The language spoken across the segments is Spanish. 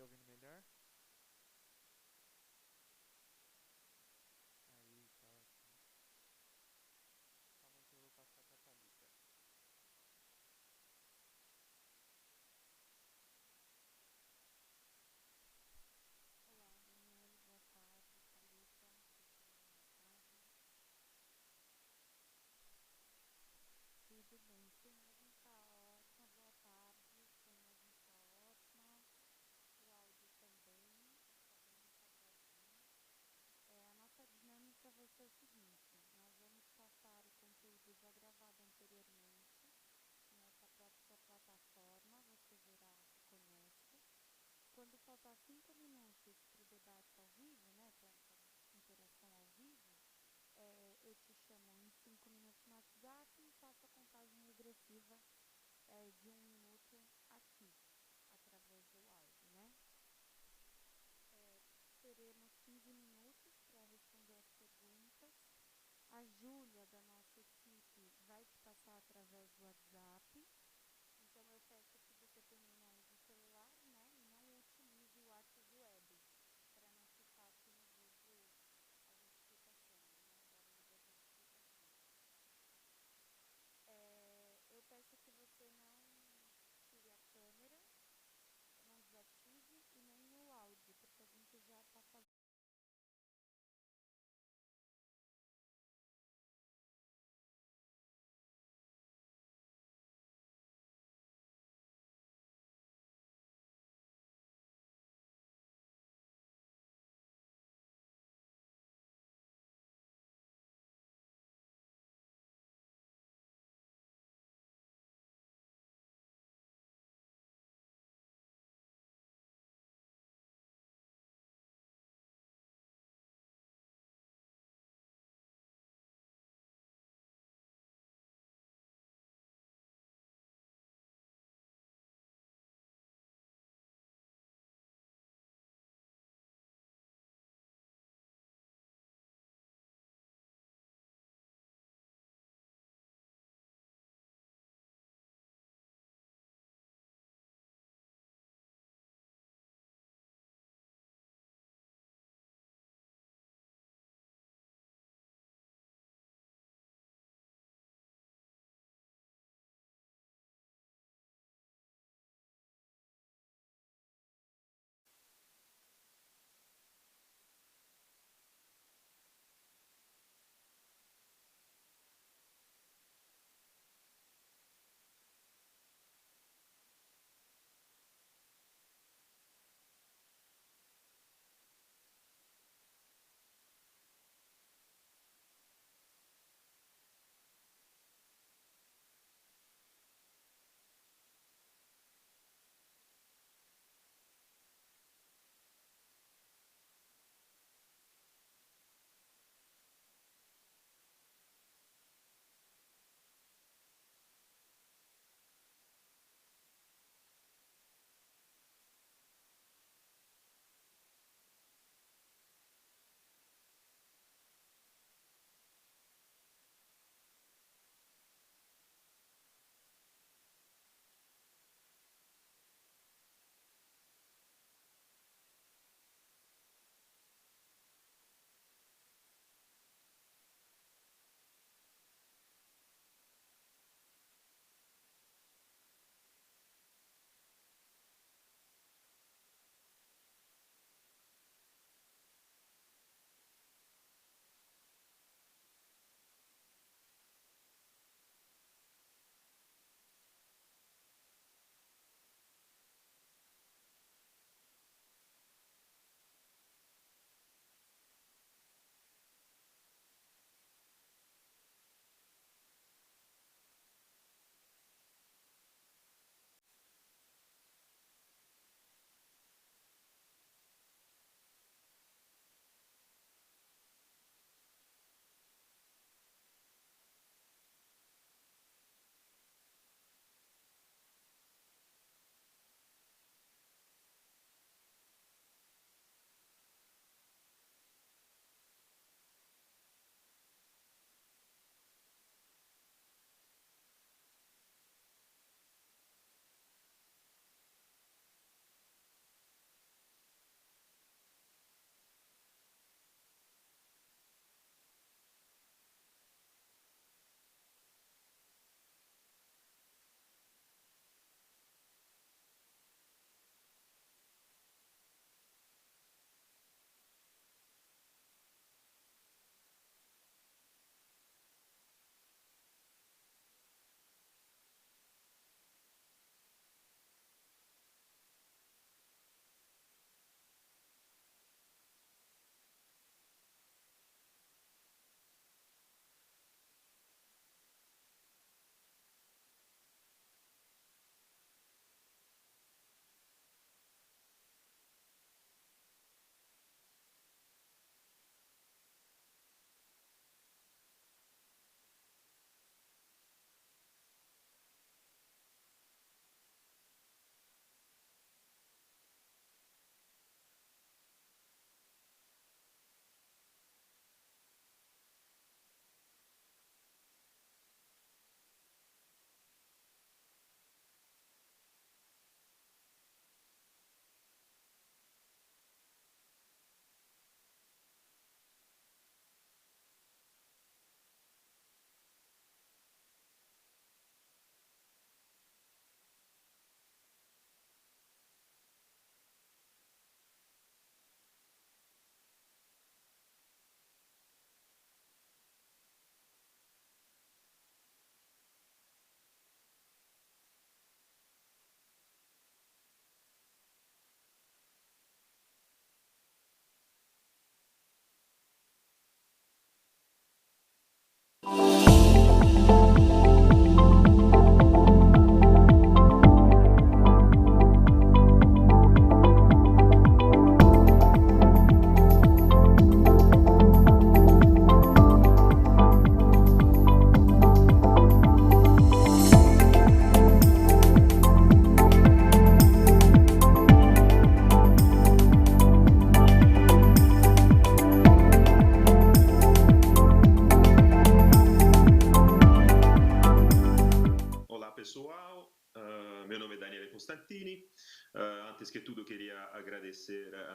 ouvindo melhor? Aí, tá ótimo. Calma aí que eu vou passar pra Thalita. Olá, Daniele, boa tarde. Thalita, Cristina, boa tarde. Tudo bem? Sua imagem tá ótima, boa tarde. Sua imagem tá ótima, o áudio também, tá bem enquadradinho. A nossa dinâmica vai ser o seguinte: nós vamos passar o conteúdo já gravado anteriormente nessa plataforma, você verá se conecta. Quando faltar 5 minutos para o debate ao vivo, né, para interação ao vivo, eu te chamo em 5 minutos no WhatsApp e faço a contagem regressiva de 1 minuto aqui, através do áudio, né? É, Teremos 15 minutos para responder as perguntas. A Júlia, da nossa equipe, vai te passar através do WhatsApp. Então, eu peço que você tenha uso celular, né? E não utilize o WhatsApp Web, para não ficar aqui no vídeo as explicações, né? O barulho das explicações. Eu peço que você não tire a câmera, não desative e nem o áudio, porque a gente já está fazendo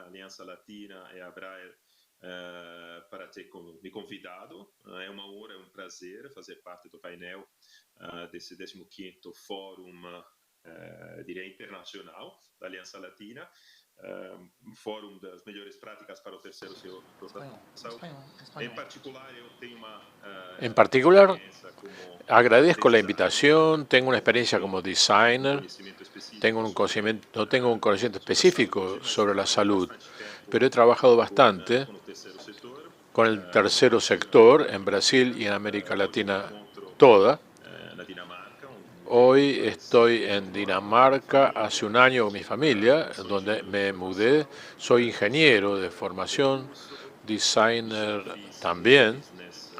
Aliança Latina e a Braille para ter me convidado. É uma honra, é um prazer fazer parte do painel desse 15º Fórum, diria, internacional da Aliança Latina, fórum das melhores práticas para o terceiro setor da saúde. En particular, yo tengo En particular, experiencia como agradezco la designer, invitación, tengo una experiencia como designer, conocimiento específico no tengo un conocimiento específico sobre la salud, bastante tiempo pero he trabajado bastante con el tercer sector. con el tercer sector en Brasil y en América Hoy me Latina encuentro toda. en Dinamarca, Hoy estoy en Dinamarca, hace un año con mi familia, donde me mudé. Soy ingeniero de formación, designer también, business,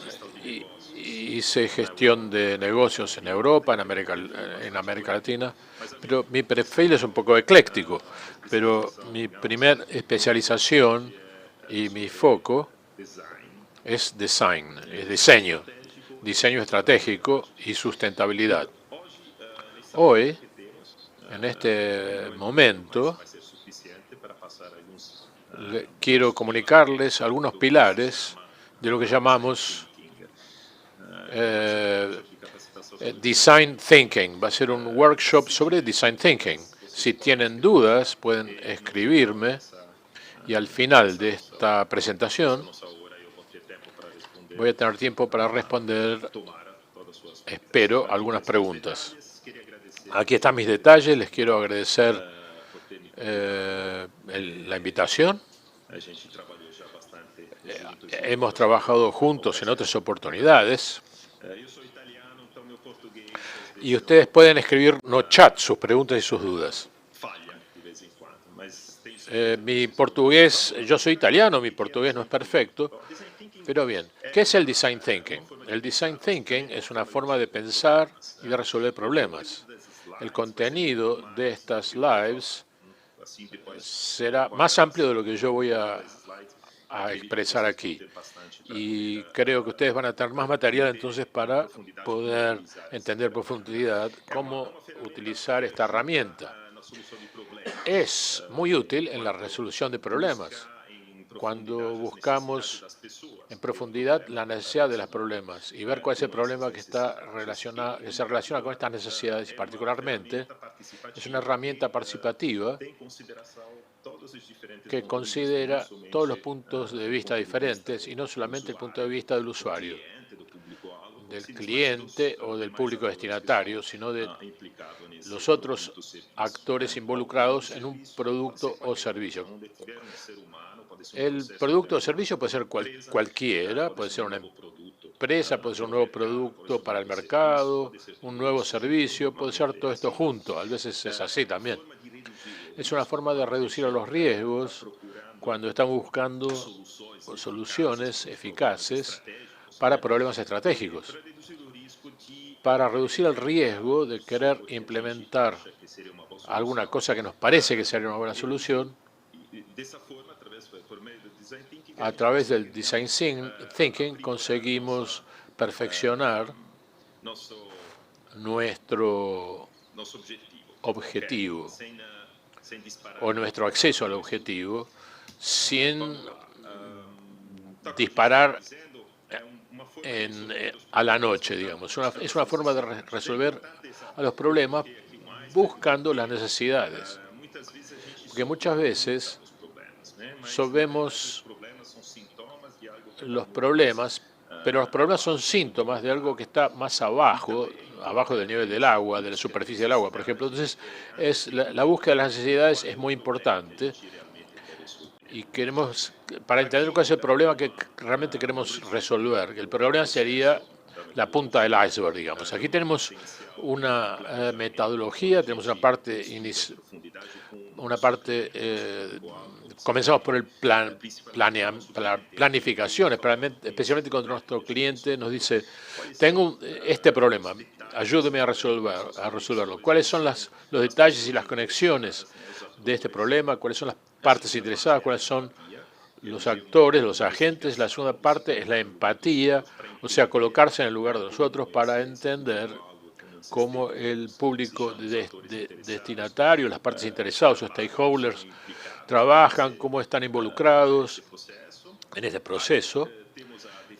gestão de y negócios. hice gestión de negocios en Europa, en América Latina, pero mi perfil es un poco ecléctico, pero mi primer especialización y mi foco Design es design, es diseño, estratégico. diseño estratégico y sustentabilidad. Hoje, nesse Hoy, que temos, en este não momento, vai ser suficiente para passar alguns quiero comunicarles algunos do que se pilares chama de lo que design llamamos thinking. eh, De capacitação Design Thinking. Va a ser un workshop sobre Design Thinking. Si tienen dudas, pueden escribirme y al final de esta presentación nossa hora eu vou ter tempo para responder. voy a tener tiempo para responder, Tomara todas suas espero, algunas preguntas. detalhes. Queria agradecer Aquí están mis detalles. Les quiero agradecer por ter me la invitación. A gente trabalhou já bastante juntos. Hemos trabajado juntos en otras oportunidades. Eu sou italiano, então meu português às Y ustedes pueden escribir no chat sus preguntas y sus dudas. falha de vez em quando, mas tem Mi portugués, yo soy italiano, mi portugués no es perfecto, design thinking pero bien, ¿qué es el design thinking? El design thinking es una forma de pensar y de resolver problemas. El contenido de estas lives assim depois será más amplio de lo que yo voy a slides expresar aquí. ter bastante Y creo que ustedes van a tener más material entonces para poder entender en profundidad cómo utilizar esta herramienta. na solução de problemas. Es muy útil en la resolución de problemas, Em cuando profundidade, as buscamos necessidades das pessoas. en profundidad la necesidad de los problemas y ver cuál es el problema que se relaciona con estas necesidades. Y particularmente, es una herramienta participativa Tem em consideração todos os diferentes que pontos de vista, considera não somente todos los puntos de vista diferentes y no solamente el punto de vista del usuario, cliente, do público-alvo, del sino cliente dos o del demais público atores que destinatario, estão, sino de implicados nesse los otros produto, serviço. actores involucrados en un producto o servicio. Onde tiver um ser humano, pode ser El processo, producto o pode ser servicio puede ser cualquiera, puede ser una novo produto, empresa, puede ser un nuevo producto para el mercado, un nuevo servicio, puede ser todo esto junto. A veces es así también. forma de reduzir Es una forma de reducir los riesgos cuando estamos buscando soluciones eficaces para problemas estratégicos, reduzir o risco de para reducir el riesgo de querer implementar que seria uma boa alguna cosa que nos parece que sería una buena solución. E dessa forma, por meio do design thinking, A través del design thinking conseguimos perfeccionar nosso nuestro nosso objetivo sem disparar. o nuestro acceso al objetivo sin disparar Dizendo, é uma forma a la noche, digamos. Es una forma de resolver a los problemas buscando las necesidades. muitas vezes a gente Porque muchas veces os problemas, né? Mas vemos os problemas são sintomas de algo que los problemas, pero los problemas son síntomas de algo que está más abajo del nivel del agua, de la superficie del agua, por ejemplo. Entonces, la búsqueda de las necesidades es muy importante realmente quer resolver. y queremos, para entender cuál es el problema que realmente queremos resolver, que el problema sería la punta del iceberg, digamos. Aquí tenemos una metodología, tenemos una parte comenzamos por el planificación, especialmente cuando nuestro cliente nos dice, tengo este problema, ayúdeme a resolverlo. ¿Cuáles son los detalles y las conexiones de este problema? ¿Cuáles son las partes interesadas? ¿Cuáles son los actores, los agentes? La segunda parte es la empatía, o sea, colocarse en el lugar de nosotros para entender cómo el público destinatario, las partes interesadas, los stakeholders, trabajan, cómo están involucrados en este proceso.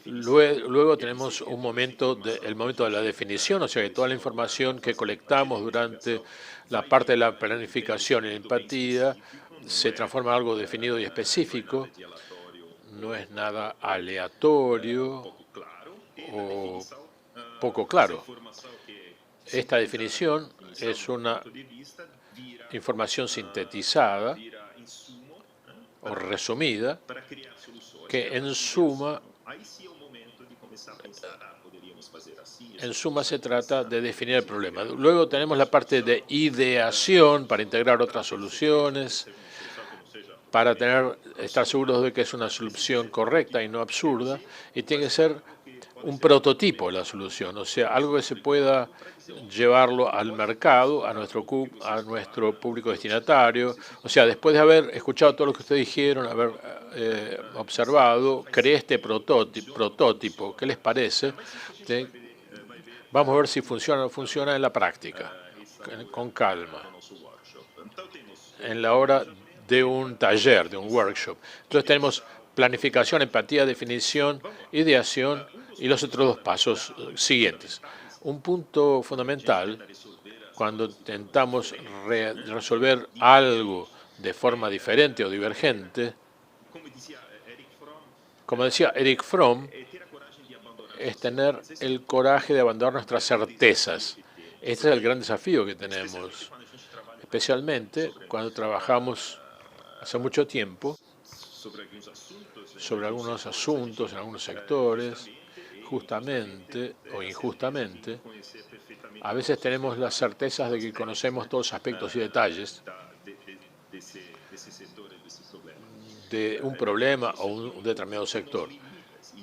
Luego tenemos el momento de la definición, o sea que toda la información que colectamos durante la parte de la planificación y la empatía se transforma en algo definido y específico. No es nada aleatorio o poco claro. Esta definición es una información sintetizada o resumida que en suma se trata de definir el problema. Luego tenemos la parte de ideación para integrar otras soluciones, para estar seguros de que es una solución correcta y no absurda, y tiene que ser un prototipo de la solución, o sea, algo que se pueda llevarlo al mercado, a nuestro público destinatario. O sea, después de haber escuchado todo lo que ustedes dijeron, haber observado, creé este prototipo. ¿Qué les parece? Vamos a ver si funciona o no funciona en la práctica, con calma, en la hora de un taller, de un workshop. Entonces tenemos planificación, empatía, definición, ideación y los otros dos pasos siguientes. Un punto fundamental cuando intentamos resolver algo de forma diferente o divergente, como decía Eric Fromm, es tener el coraje de abandonar nuestras certezas. Este es el gran desafío que tenemos, especialmente cuando trabajamos hace mucho tiempo sobre algunos asuntos en algunos sectores, justamente o injustamente. A veces tenemos las certezas de que conocemos todos los aspectos y detalles de un problema o un determinado sector.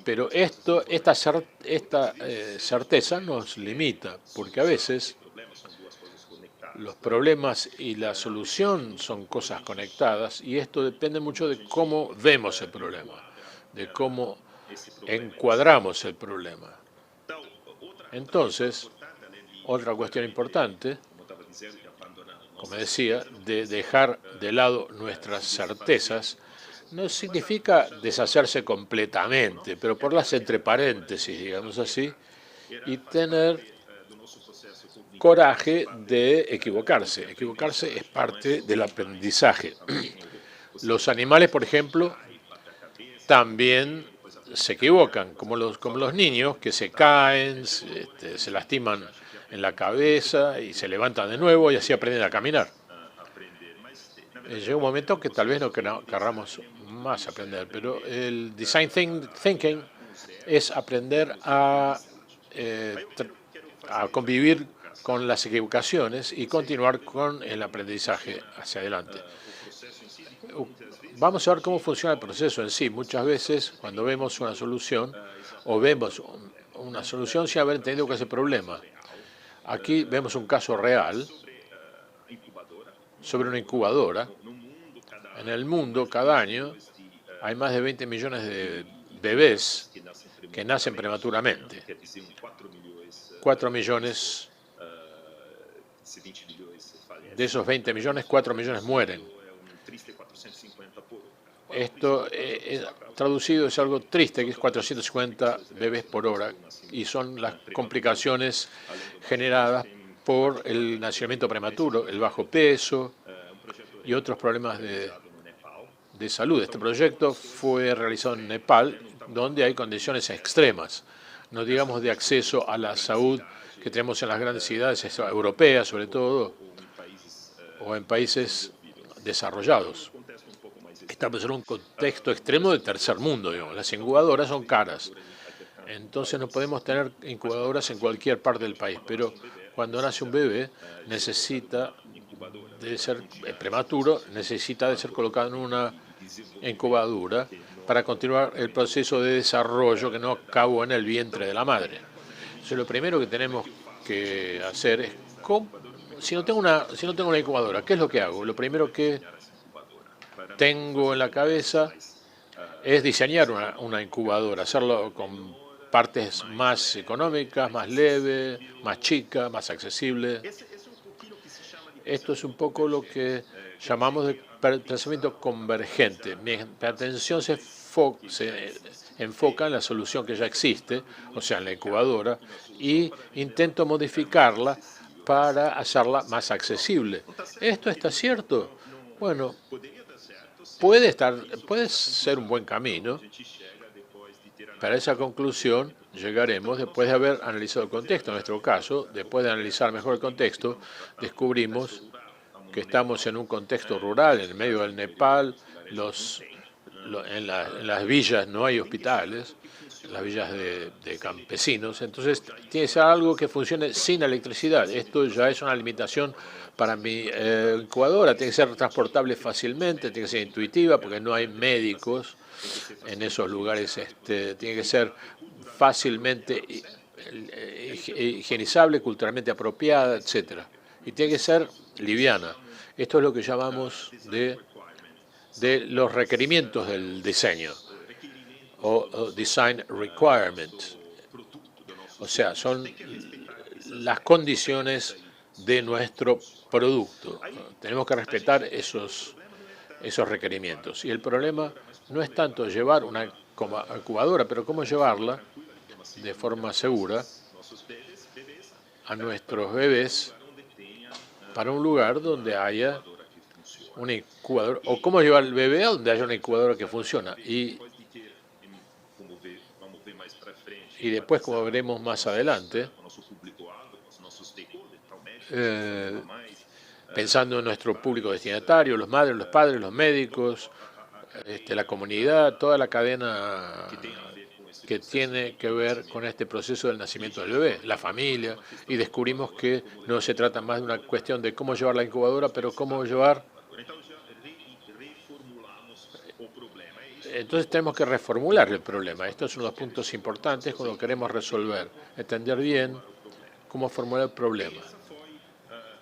Pero esta certeza nos limita, porque a veces los problemas y la solución son cosas conectadas, y esto depende mucho de cómo vemos el problema, de cómo encuadramos el problema. Entonces, otra cuestión importante, como decía, de dejar de lado nuestras certezas, no significa deshacerse completamente, pero ponerlas entre paréntesis, digamos así, y tener coraje de equivocarse. Equivocarse es parte del aprendizaje. Los animales, por ejemplo, también se equivocan, como los niños que se caen, se lastiman en la cabeza y se levantan de nuevo y así aprenden a caminar. Llega un momento que tal vez no querramos más aprender, pero el design thinking es aprender a convivir con las equivocaciones y continuar con el aprendizaje hacia adelante. Vamos a ver cómo funciona el proceso en sí. Muchas veces cuando vemos una solución o vemos una solución sin haber entendido cuál es el problema. Aquí vemos un caso real sobre una incubadora. En el mundo, cada año, hay más de 20 millones de bebés que nacen prematuramente. 4 millones, de esos 20 millones, 4 millones mueren. Esto traducido es algo triste, que es 450 bebés por hora, y son las complicaciones generadas por el nacimiento prematuro, el bajo peso y otros problemas de salud. Este proyecto fue realizado en Nepal, donde hay condiciones extremas, no digamos de acceso a la salud que tenemos en las grandes ciudades europeas, sobre todo, o en países desarrollados. Estamos en un contexto extremo del tercer mundo, digamos. Las incubadoras son caras, entonces no podemos tener incubadoras en cualquier parte del país, pero cuando nace un bebé necesita de ser prematuro, necesita de ser colocado en una incubadora para continuar el proceso de desarrollo que no acabó en el vientre de la madre. Entonces, lo primero que tenemos que hacer es, si no tengo una incubadora, ¿qué es lo que hago? Lo primero que tengo en la cabeza es diseñar una incubadora, hacerlo con partes más económicas, más leve, más chica, más accesible. Esto es un poco lo que llamamos de pensamiento convergente. Mi atención se enfoca en la solución que ya existe, o sea, en la incubadora, y intento modificarla para hacerla más accesible. ¿Esto está cierto? Bueno, puede ser un buen camino. Para esa conclusión llegaremos después de haber analizado el contexto. En nuestro caso, después de analizar mejor el contexto, descubrimos que estamos en un contexto rural, en el medio del Nepal. En las villas no hay hospitales, en las villas de campesinos. Entonces, tiene que ser algo que funcione sin electricidad. Esto ya es una limitación para mi incubadora. Tiene que ser transportable fácilmente, tiene que ser intuitiva, porque no hay médicos en esos lugares. Tiene que ser fácilmente higienizable, culturalmente apropiada, etc. Y tiene que ser liviana. Esto es lo que llamamos de los requerimientos del diseño, o design requirements. O sea, son las condiciones de nuestro producto. Tenemos que respetar esos requerimientos. Y el problema no es tanto llevar una incubadora, pero cómo llevarla de forma segura a nuestros bebés para un lugar donde haya una incubadora, o cómo llevar al bebé a donde haya una incubadora que funciona. Y después, como veremos más adelante, pensando en nuestro público destinatario, los madres, los padres, los médicos, la comunidad, toda la cadena que tiene que ver con este proceso del nacimiento del bebé, la familia, y descubrimos que no se trata más de una cuestión de cómo llevar la incubadora, pero cómo llevar. Entonces tenemos que reformular el problema. Estos son los puntos importantes cuando queremos resolver, entender bien cómo formular el problema.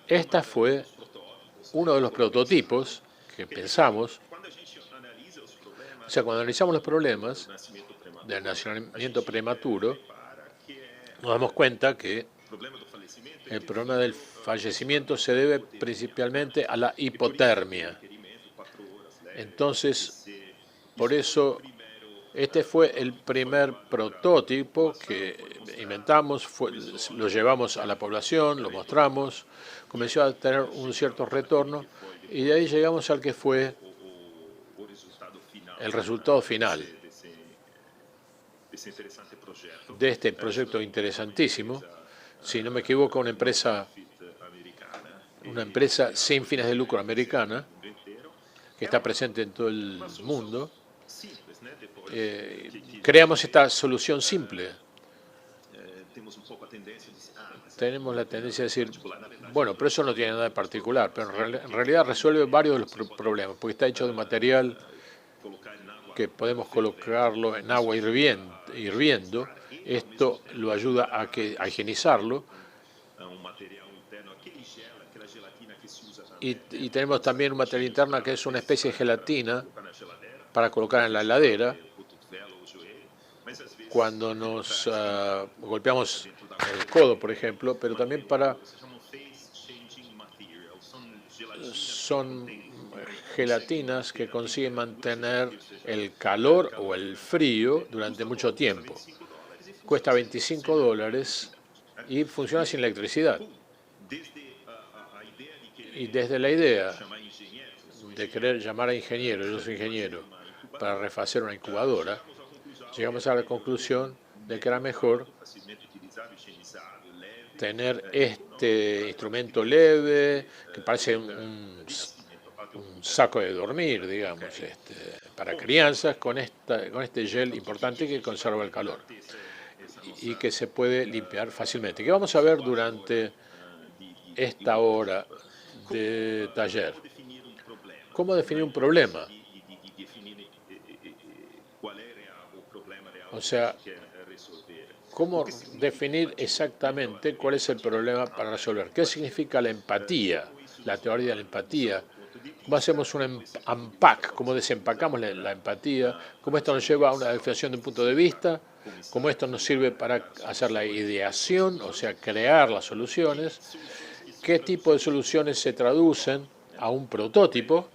Esta fue uno de los prototipos que pensamos. O sea, cuando analizamos los problemas del nacimiento prematuro, nos damos cuenta que el problema del fallecimiento se debe principalmente a la hipotermia. Entonces, por eso, este fue el primer prototipo que inventamos, lo llevamos a la población, lo mostramos, comenzó a tener un cierto retorno y de ahí llegamos al que fue el resultado final de este proyecto interesantísimo. Si no me equivoco, una empresa sin fines de lucro americana que está presente en todo el mundo. Creamos esta solución simple. Tenemos la tendencia a decir, bueno, pero eso no tiene nada de particular, pero en realidad resuelve varios de los problemas, porque está hecho de material que podemos colocarlo en agua hirviendo. Esto lo ayuda a higienizarlo. Y tenemos también un material interno que es una especie de gelatina para colocar en la heladera cuando nos golpeamos el codo, por ejemplo, pero también son gelatinas que consiguen mantener el calor o el frío durante mucho tiempo. Cuesta $25 y funciona sin electricidad. Y desde la idea de querer llamar a ingeniero, yo soy ingeniero, para refacer una incubadora, llegamos a la conclusión de que era mejor tener este instrumento leve, que parece un saco de dormir, digamos, para crianzas, con este gel importante que conserva el calor y que se puede limpiar fácilmente. ¿Qué vamos a ver durante esta hora de taller? ¿Cómo definir un problema? O sea, ¿cómo definir exactamente cuál es el problema para resolver? ¿Qué significa la empatía? La teoría de la empatía. cómo hacemos un unpack, cómo desempacamos la empatía, cómo esto nos lleva a una definición de un punto de vista, cómo esto nos sirve para hacer la ideación, o sea, crear las soluciones, qué tipo de soluciones se traducen a un prototipo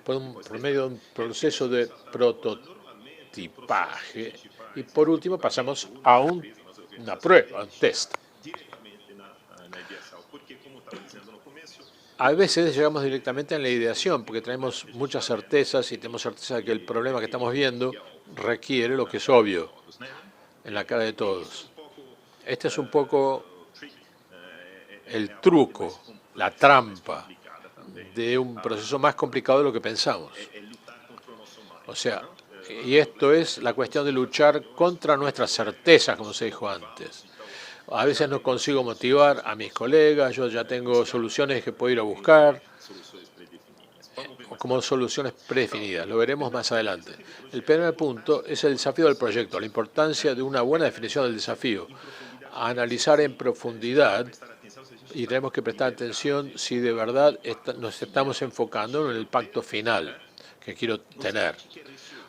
por medio de un proceso de prototipaje y por último pasamos a una prueba, un test. A veces llegamos directamente a la ideación porque tenemos muchas certezas y tenemos certeza de que el problema que estamos viendo requiere lo que es obvio en la cara de todos. Este es un poco el truco, la trampa de un proceso más complicado de lo que pensamos. O sea, y esto es la cuestión de luchar contra nuestras certezas, como se dijo antes. A veces no consigo motivar a mis colegas, yo ya tengo soluciones que puedo ir a buscar, como soluciones predefinidas. Lo veremos más adelante. El primer punto es el desafío del proyecto, la importancia de una buena definición del desafío. Analizar en profundidad y tenemos que prestar atención si de verdad nos estamos enfocando en el impacto final que quiero tener.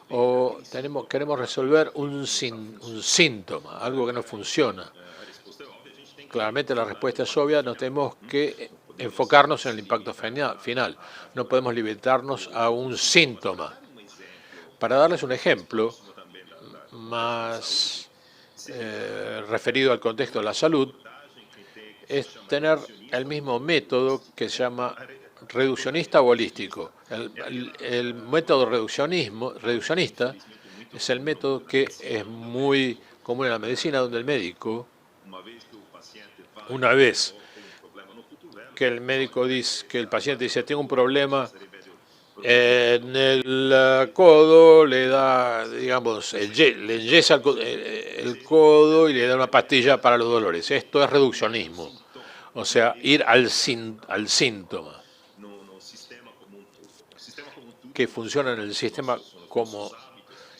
O queremos resolver un síntoma, algo que no funciona. Claramente la respuesta es obvia, nos tenemos que enfocarnos en el impacto final. No podemos limitarnos a un síntoma. Para darles un ejemplo más referido al contexto de la salud, es tener el mismo método que se llama reduccionista o holístico. El método reduccionista es el método que es muy común en la medicina, donde el médico, una vez que el paciente dice tengo un problema en el codo, le da, digamos, le enyesa el codo y le da una pastilla para los dolores. Esto es reduccionismo, o sea, ir al síntoma, que funciona en el sistema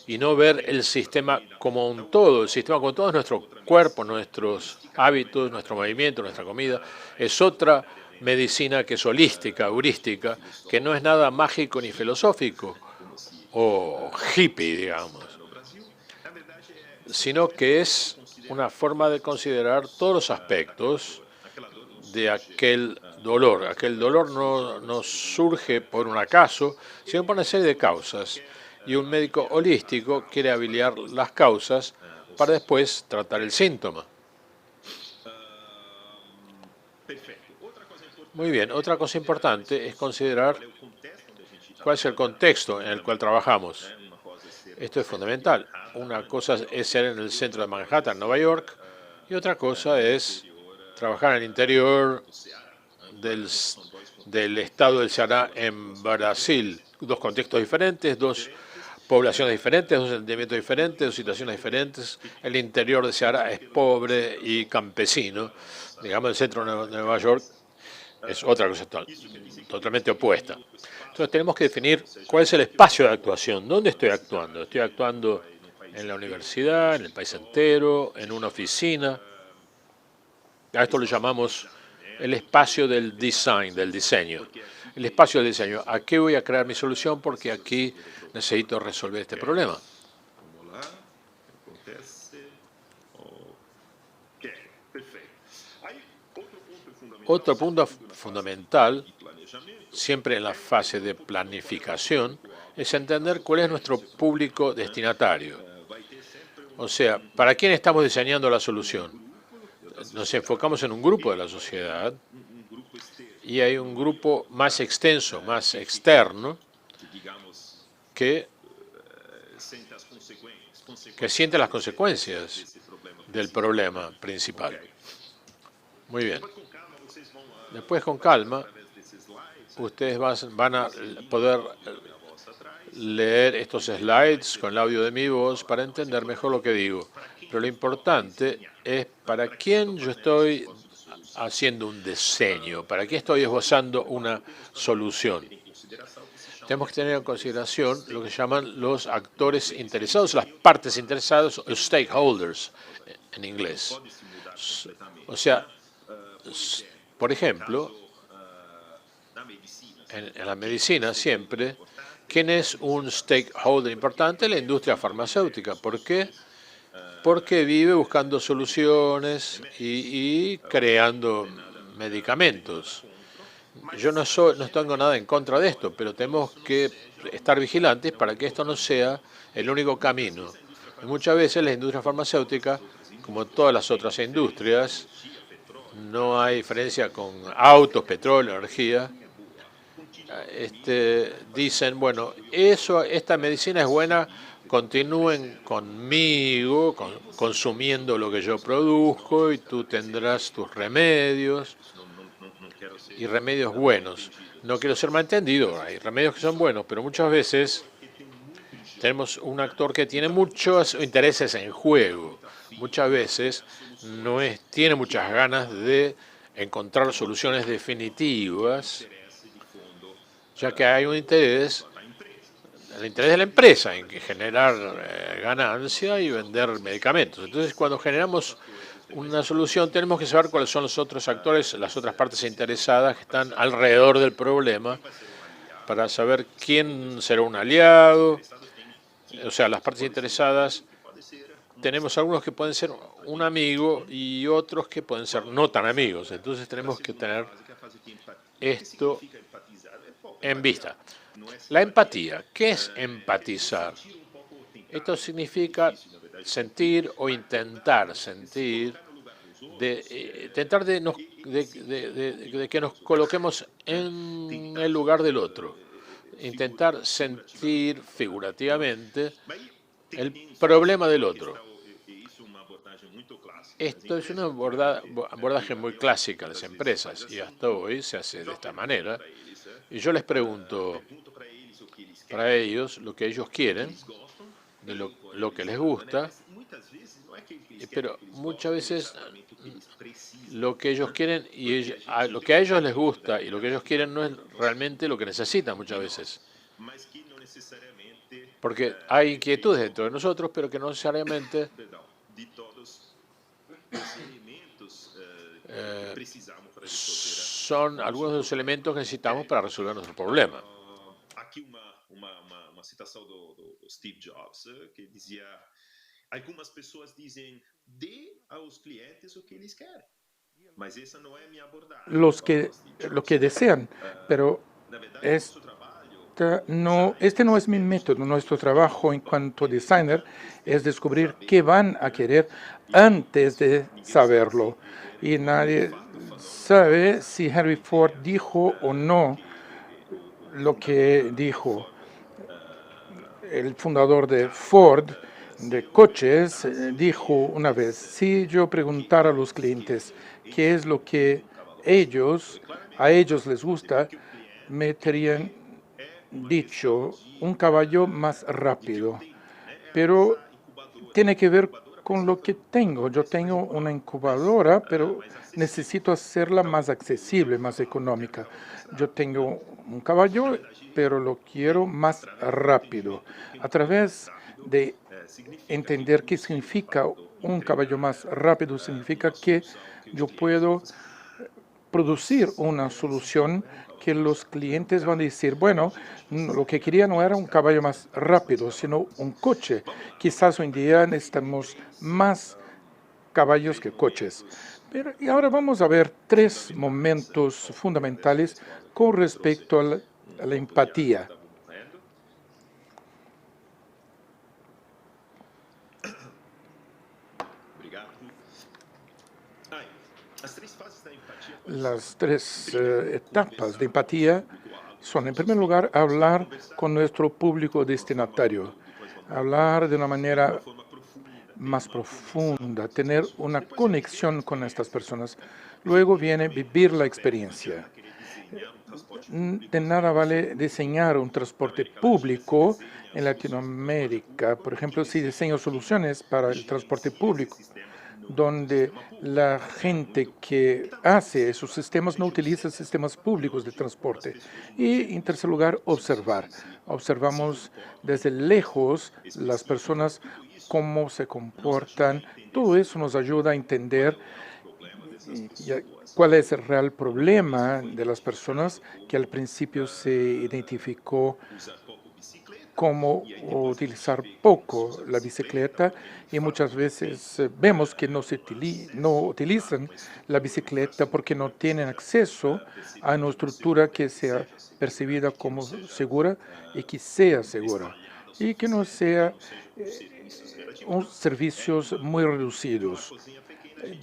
y no ver el sistema como un todo. El sistema como un todo es nuestro cuerpo, nuestros hábitos, nuestro movimiento, nuestra comida. Es otra medicina que es holística, heurística, que no es nada mágico ni filosófico o hippie, digamos, sino que es una forma de considerar todos los aspectos de aquel dolor. Aquel dolor no surge por un acaso, sino por una serie de causas. Y un médico holístico quiere habilitar las causas para después tratar el síntoma. Muy bien, otra cosa importante es considerar cuál es el contexto en el cual trabajamos. Esto es fundamental. Una cosa es ser en el centro de Manhattan, Nueva York, y otra cosa es trabajar en el interior del estado del Ceará en Brasil. Dos contextos diferentes, dos poblaciones diferentes, dos sentimientos diferentes, dos situaciones diferentes. El interior de Ceará es pobre y campesino. Digamos, el centro de Nueva York es otra cosa totalmente opuesta. Entonces tenemos que definir cuál es el espacio de actuación. ¿Dónde estoy actuando? ¿Estoy actuando en la universidad, en el país entero, en una oficina? A esto lo llamamos el espacio del design, del diseño. El espacio del diseño. ¿A qué voy a crear mi solución? Porque aquí necesito resolver este problema. Otro punto fundamental, siempre en la fase de planificación, es entender cuál es nuestro público destinatario. O sea, ¿para quién estamos diseñando la solución? Nos enfocamos en un grupo de la sociedad y hay un grupo más extenso, más externo, que siente las consecuencias del problema principal. Muy bien. Después, con calma, ustedes van a poder leer estos slides con el audio de mi voz para entender mejor lo que digo. Pero lo importante es para quién yo estoy haciendo un diseño, para quién estoy esbozando una solución. Tenemos que tener en consideración lo que llaman los actores interesados, las partes interesadas, o stakeholders en inglés. O sea, por ejemplo, en la medicina siempre, ¿quién es un stakeholder importante? La industria farmacéutica. ¿Por qué? Porque vive buscando soluciones y creando medicamentos. Yo no tengo nada en contra de esto, pero tenemos que estar vigilantes para que esto no sea el único camino. Y muchas veces la industria farmacéutica, como todas las otras industrias, no hay diferencia con autos, petróleo, energía, dicen, bueno, esta medicina es buena, continúen conmigo, consumiendo lo que yo produzco y tú tendrás tus remedios y remedios buenos. No quiero ser malentendido, hay remedios que son buenos, pero muchas veces tenemos un actor que tiene muchos intereses en juego. Muchas veces tiene muchas ganas de encontrar soluciones definitivas, ya que hay un interés, el interés de la empresa en generar ganancia y vender medicamentos. Entonces, cuando generamos una solución, tenemos que saber cuáles son los otros actores, las otras partes interesadas que están alrededor del problema, para saber quién será un aliado. O sea, las partes interesadas, tenemos algunos que pueden ser un amigo y otros que pueden ser no tan amigos. Entonces tenemos que tener esto en vista. La empatía. ¿Qué es empatizar? Esto significa sentir o intentar sentir, intentar de que nos coloquemos en el lugar del otro. Intentar sentir figurativamente el problema del otro. Esto es un abordaje muy clásico en las empresas y hasta hoy se hace de esta manera. Y yo les pregunto para ellos lo que ellos quieren, de lo que les gusta, pero muchas veces lo que ellos quieren y lo que a ellos les gusta y lo que ellos quieren no es realmente lo que necesitan muchas veces. Porque hay inquietudes dentro de nosotros, pero que no necesariamente son algunos de los elementos que necesitamos para resolver nuestro problema. Aqui uma citação do Steve Jobs, que dizia: algumas pessoas dizem, dê aos clientes o que eles querem, mas essa não é minha abordagem. Lo que desean, pero este no es mi método. Nuestro trabajo en cuanto a designer es descubrir qué van a querer antes de saberlo. Y nadie sabe si Henry Ford dijo o no lo que dijo. El fundador de Ford, de coches, dijo una vez, si yo preguntara a los clientes qué es lo que a ellos les gusta, me terían dicho un caballo más rápido. Pero tiene que ver con lo que tengo. Yo tengo una incubadora, pero necesito hacerla más accesible, más económica. Yo tengo un caballo, pero lo quiero más rápido. A través de entender qué significa un caballo más rápido, significa que yo puedo producir una solución que los clientes van a decir, bueno, lo que quería no era un caballo más rápido, sino un coche. Quizás hoy en día necesitamos más caballos que coches. Y ahora vamos a ver 3 momentos fundamentales con respecto a la empatía. Las 3 etapas de empatía son, en primer lugar, hablar con nuestro público destinatario, hablar de una manera más profunda, tener una conexión con estas personas. Luego viene vivir la experiencia. De nada vale diseñar un transporte público en Latinoamérica. Por ejemplo, si diseño soluciones para el transporte público, donde la gente que hace esos sistemas no utiliza sistemas públicos de transporte. Y, en tercer lugar, observar. Observamos desde lejos las personas, cómo se comportan. Todo eso nos ayuda a entender cuál es el real problema de las personas que al principio se identificó como utilizar poco la bicicleta y muchas veces vemos que no utilizan la bicicleta porque no tienen acceso a una estructura que sea percibida como segura y que sea segura y que no sea servicios muy reducidos.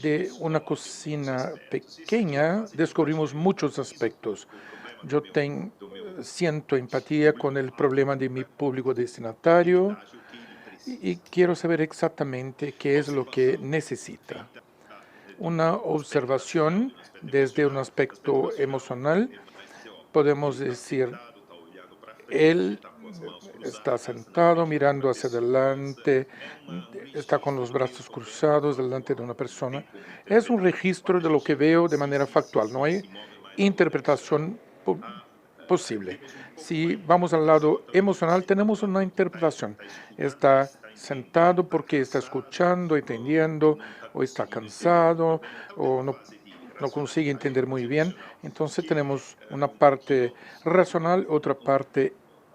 De una cocina pequeña descubrimos muchos aspectos. Yo siento empatía con el problema de mi público destinatario y quiero saber exactamente qué es lo que necesita. Una observación desde un aspecto emocional, podemos decir, él está sentado mirando hacia adelante, está con los brazos cruzados delante de una persona. Es un registro de lo que veo de manera factual, no hay interpretación posible. Si vamos al lado emocional, tenemos una interpretación. Está sentado porque está escuchando, entendiendo, o está cansado, o no consigue entender muy bien. Entonces tenemos una parte racional, otra parte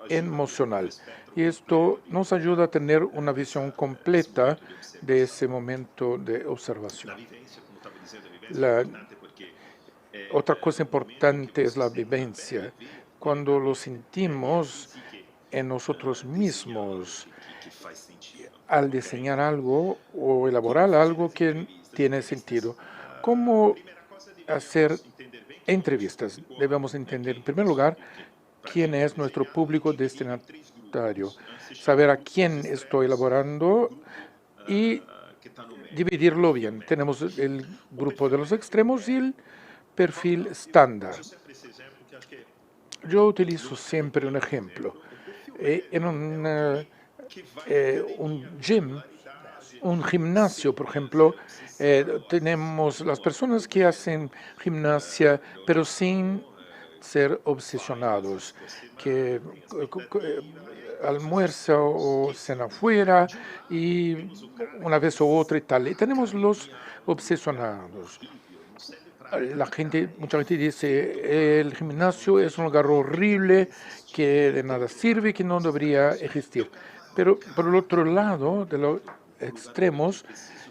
emocional. Y esto nos ayuda a tener una visión completa de ese momento de observación. Otra cosa importante es la vivencia. Cuando lo sentimos en nosotros mismos, al diseñar algo o elaborar algo que tiene sentido. ¿Cómo hacer entrevistas? Debemos entender, en primer lugar, quién es nuestro público destinatario, saber a quién estoy elaborando y dividirlo bien. Tenemos el grupo de los extremos y el perfil estándar. Yo utilizo siempre un ejemplo. En un gimnasio, por ejemplo, tenemos las personas que hacen gimnasia, pero sin ser obsesionados, que almuerza o cena afuera y una vez u otra y tal. Y tenemos los obsesionados. Mucha gente dice, el gimnasio es un lugar horrible, que de nada sirve, que no debería existir. Pero por el otro lado, de los extremos,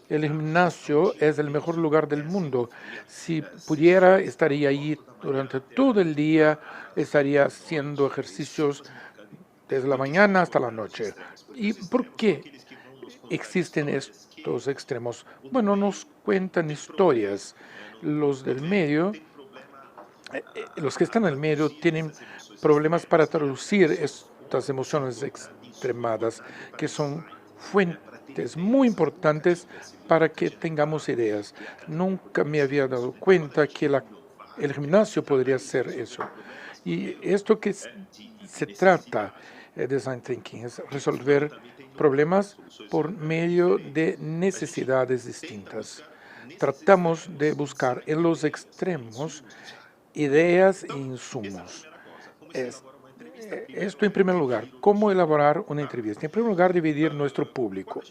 el gimnasio es el mejor lugar del mundo. Si pudiera, estaría ahí durante todo el día, estaría haciendo ejercicios desde la mañana hasta la noche. ¿Y por qué existen estos extremos? Bueno, nos cuentan historias. Los del medio, los que están en el medio tienen problemas para traducir estas emociones extremadas, que son fuentes muy importantes para que tengamos ideas. Nunca me había dado cuenta que el gimnasio podría ser eso. Y esto que se trata de Design Thinking es resolver problemas por medio de necesidades distintas. Tratamos de buscar en los extremos ideas e insumos. Esto en primer lugar, ¿cómo elaborar una entrevista? En primer lugar, dividir nuestro público.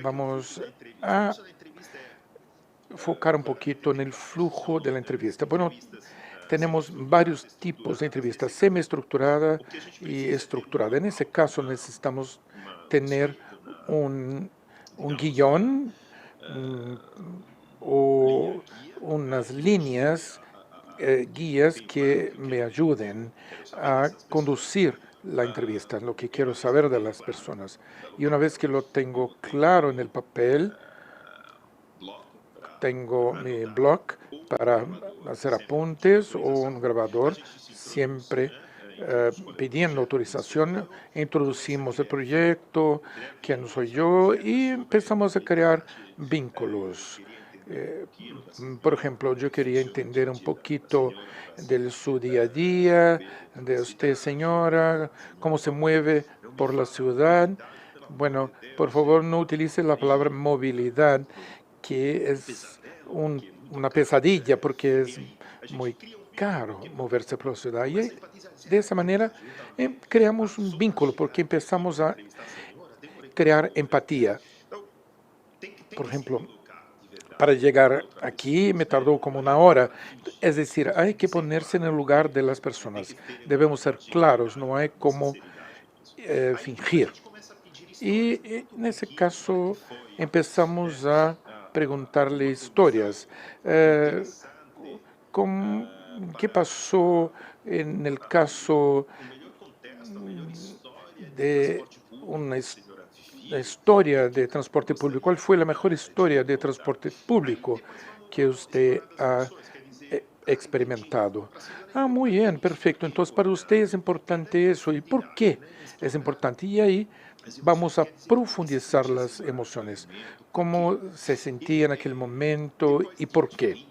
Vamos a enfocar un poquito en el flujo de la entrevista. Bueno, tenemos varios tipos de entrevistas, semiestructurada y estructurada. En ese caso necesitamos tener un guión o unas líneas, guías que me ayuden a conducir la entrevista, lo que quiero saber de las personas. Y una vez que lo tengo claro en el papel, tengo mi blog para hacer apuntes o un grabador, siempre pidiendo autorización. Introducimos el proyecto, quién soy yo, y empezamos a crear vínculos. Por ejemplo, yo quería entender un poquito de su día a día, de usted, señora, cómo se mueve por la ciudad. Bueno, por favor, no utilice la palabra movilidad, que es una pesadilla porque es muy caro moverse por la ciudad. Y de esa manera creamos un vínculo porque empezamos a crear empatía. Por ejemplo, para llegar aquí me tardó como una hora. Es decir, hay que ponerse en el lugar de las personas. Debemos ser claros, no hay como fingir. Y en ese caso empezamos a preguntarle historias. ¿Qué pasó en el caso de una historia de transporte público? ¿Cuál fue la mejor historia de transporte público que usted ha experimentado? Ah, muy bien, perfecto. Entonces, para usted es importante eso. ¿Y por qué es importante? Y ahí vamos a profundizar las emociones. ¿Cómo se sentía en aquel momento y por qué?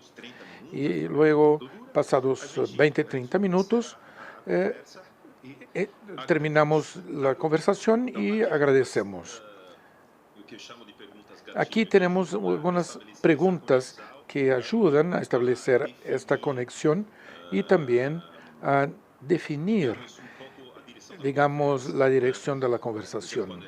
Y luego, pasados 20, 30 minutos, terminamos la conversación y agradecemos. Aquí tenemos algunas preguntas que ayudan a establecer esta conexión y también a definir, digamos, la dirección de la conversación.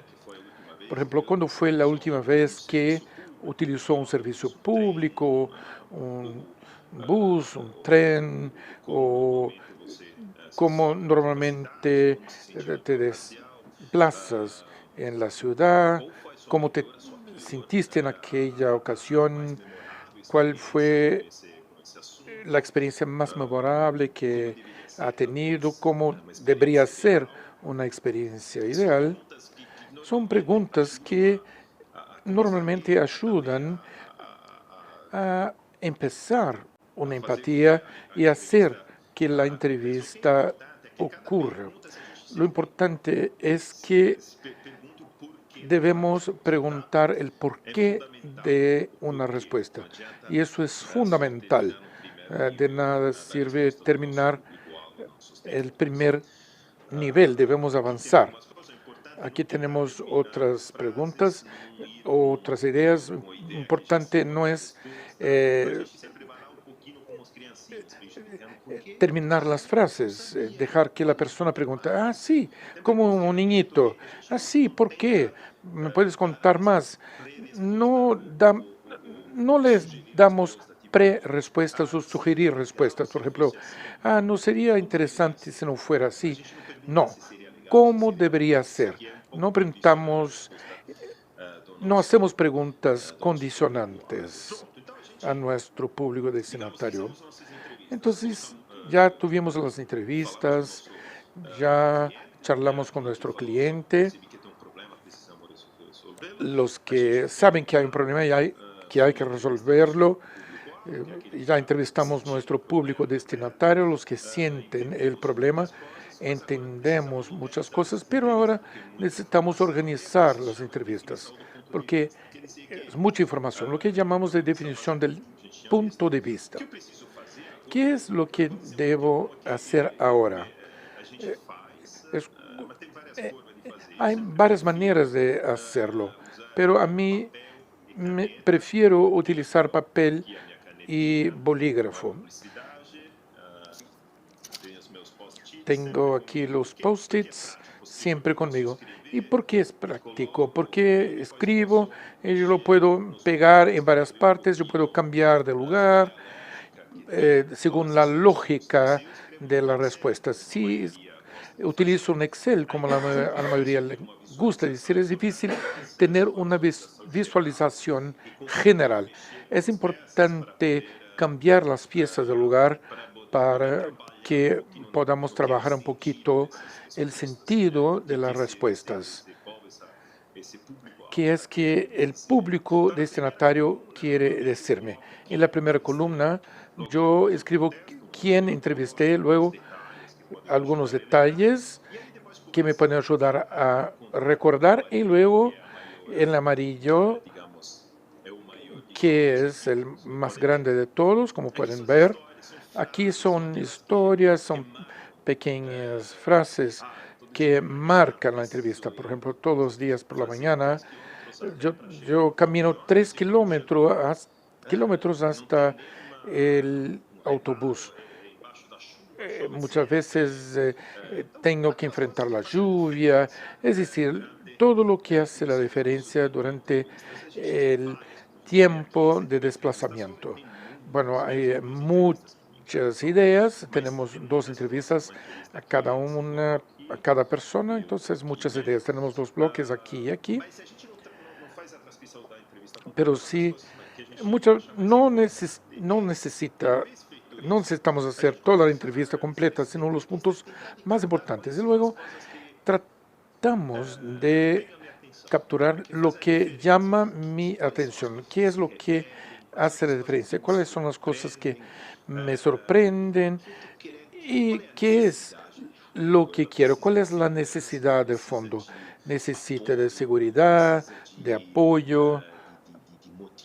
Por ejemplo, ¿cuándo fue la última vez que utilizó un servicio público, un bus, un tren, o cómo normalmente te desplazas en la ciudad, cómo te sentiste en aquella ocasión, cuál fue la experiencia más memorable que ha tenido, cómo debería ser una experiencia ideal? Son preguntas que normalmente ayudan a empezar una empatía y hacer que la entrevista ocurra. Lo importante es que debemos preguntar el porqué de una respuesta. Y eso es fundamental. De nada sirve terminar el primer nivel, debemos avanzar. Aquí tenemos otras preguntas, otras ideas. Importante no es terminar las frases, dejar que la persona pregunte, ah, sí, como un niñito, ah, sí, ¿por qué? ¿Me puedes contar más? No les damos pre-respuestas o sugerir respuestas. Por ejemplo, ah, no sería interesante si no fuera así. No, ¿cómo debería ser? No hacemos preguntas condicionantes a nuestro público destinatario. Entonces, ya tuvimos las entrevistas, ya charlamos con nuestro cliente, los que saben que hay un problema y que hay que resolverlo. Ya entrevistamos nuestro público destinatario, los que sienten el problema. Entendemos muchas cosas, pero ahora necesitamos organizar las entrevistas, porque es mucha información, lo que llamamos de definición del punto de vista. ¿Qué es lo que debo hacer ahora? Hay varias maneras de hacerlo, pero a mí prefiero utilizar papel y bolígrafo. Tengo aquí los post-its siempre conmigo. ¿Y por qué es práctico? Porque escribo, y yo lo puedo pegar en varias partes, yo puedo cambiar de lugar según la lógica de la respuesta. Si utilizo un Excel, como a la mayoría le gusta decir, es difícil tener una visualización general. Es importante cambiar las piezas del lugar para que podamos trabajar un poquito el sentido de las respuestas, que es que el público destinatario quiere decirme. En la primera columna yo escribo quién entrevisté, luego algunos detalles que me pueden ayudar a recordar y luego en amarillo, que es el más grande de todos, como pueden ver. Aquí son historias, son pequeñas frases que marcan la entrevista. Por ejemplo, todos los días por la mañana yo camino 3 kilómetros hasta el autobús. Muchas veces tengo que enfrentar la lluvia, es decir, todo lo que hace la diferencia durante el tiempo de desplazamiento. Bueno, hay muchas ideas, tenemos 2 entrevistas a cada persona, entonces muchas ideas. Tenemos 2 bloques aquí y aquí, pero sí, no necesitamos hacer toda la entrevista completa, sino los puntos más importantes. Y luego tratamos de capturar lo que llama mi atención, qué es lo que hace la diferencia, cuáles son las cosas que me sorprenden y qué es lo que quiero, cuál es la necesidad de fondo. Necesita de seguridad, de apoyo,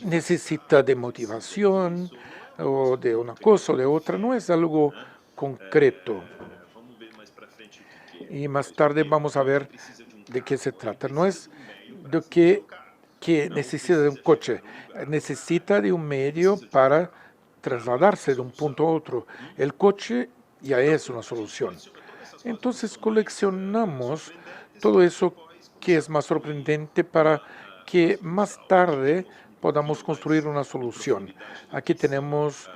necesita de motivación o de una cosa o de otra, no es algo concreto. Y más tarde vamos a ver de qué se trata. No es de que necesita de un coche, necesita de un medio para trasladarse de un punto a otro. El coche ya es una solución. Entonces coleccionamos todo eso que es más sorprendente para que más tarde podamos construir una solución. Aquí tenemos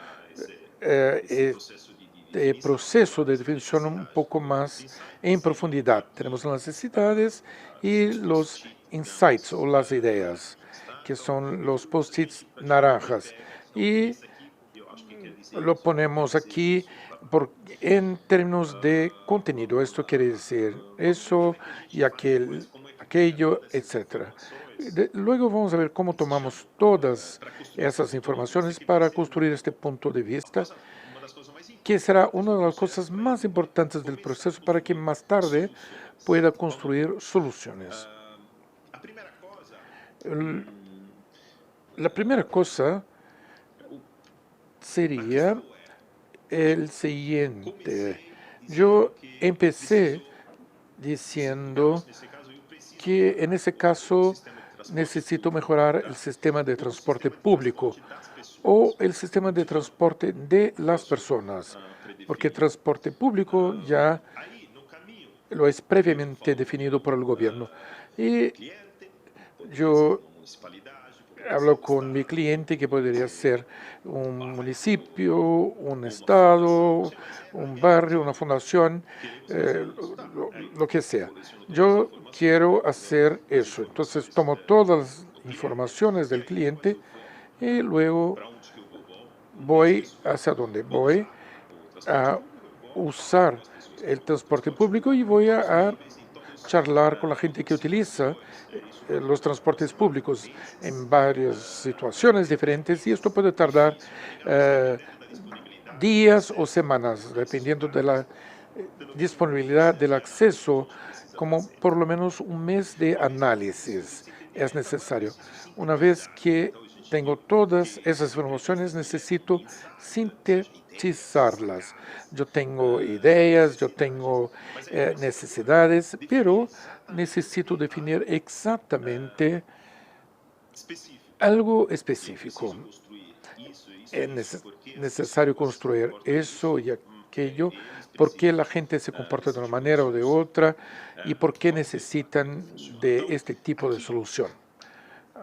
el proceso de definición un poco más en profundidad. Tenemos las necesidades y los insights o las ideas, que son los post-its naranjas. Y lo ponemos aquí en términos de contenido. Esto quiere decir eso y aquello, etc. Luego vamos a ver cómo tomamos todas esas informaciones para construir este punto de vista, que será una de las cosas más importantes del proceso para que más tarde pueda construir soluciones. La primera cosa sería el siguiente. Yo empecé diciendo que en ese caso necesito mejorar el sistema de transporte público o el sistema de transporte de las personas, porque el transporte público ya lo es previamente definido por el gobierno. Y yo hablo con mi cliente, que podría ser un municipio, un estado, un barrio, una fundación, lo que sea. Yo quiero hacer eso. Entonces tomo todas las informaciones del cliente y luego voy hacia donde voy a usar el transporte público y voy a charlar con la gente que utiliza los transportes públicos en varias situaciones diferentes, y esto puede tardar días o semanas, dependiendo de la disponibilidad del acceso, como por lo menos un mes de análisis es necesario. Una vez que tengo todas esas informaciones, necesito sintetizarlas. Yo tengo ideas, yo tengo necesidades, pero necesito definir exactamente algo específico. Es necesario construir eso y aquello, por qué la gente se comporta de una manera o de otra y por qué necesitan de este tipo de solución.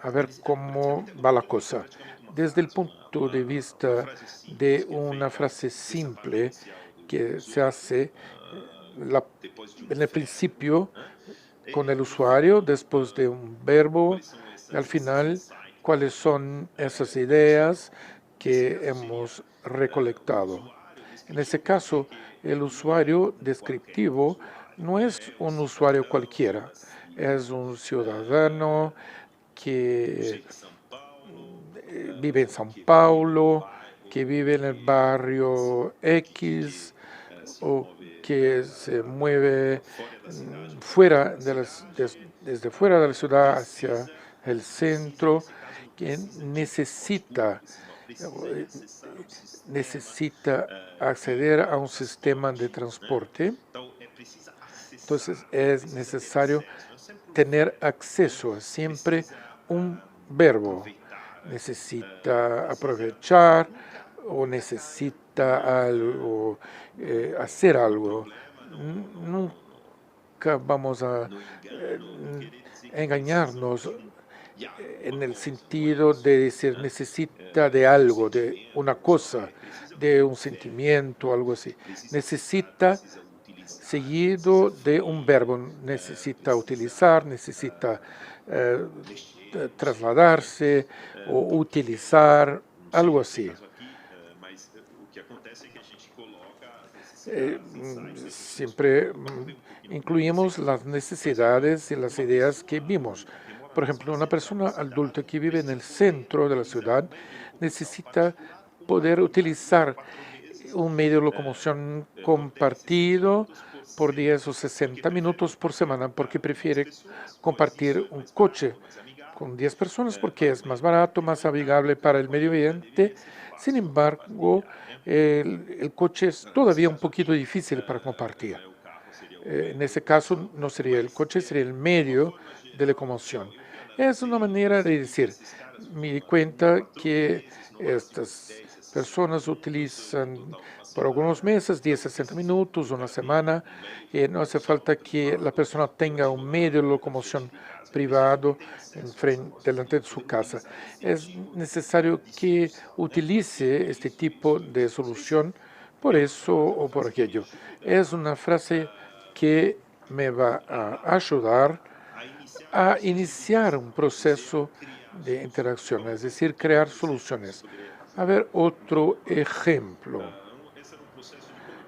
A ver cómo va la cosa. Desde el punto de vista de una frase simple que se hace en el principio con el usuario, después de un verbo, al final, cuáles son esas ideas que hemos recolectado. En ese caso, el usuario descriptivo no es un usuario cualquiera, es un ciudadano que vive en São Paulo, que vive en el barrio X o que se mueve desde fuera de la ciudad hacia el centro, que necesita acceder a un sistema de transporte. Entonces es necesario tener acceso, siempre un verbo. Necesita aprovechar o necesita algo, hacer algo. Nunca vamos a engañarnos. en el sentido de decir necesita de algo, de una cosa, de un sentimiento, algo así. Necesita seguido de un verbo, necesita utilizar, necesita trasladarse o utilizar, algo así. Siempre incluimos las necesidades y las ideas que vimos. Por ejemplo, una persona adulta que vive en el centro de la ciudad necesita poder utilizar un medio de locomoción compartido por 10 o 60 minutos por semana porque prefiere compartir un coche con 10 personas porque es más barato, más amigable para el medio ambiente. Sin embargo, el coche es todavía un poquito difícil para compartir. En ese caso, no sería el coche, sería el medio de locomoción. Es una manera de decir, me di cuenta que estas personas utilizan por algunos meses, 10 a 60 minutos, una semana, y no hace falta que la persona tenga un medio de locomoción privado delante de su casa. Es necesario que utilice este tipo de solución por eso o por aquello. Es una frase que me va a ayudar a iniciar un proceso de interacción, es decir, crear soluciones. A ver, otro ejemplo.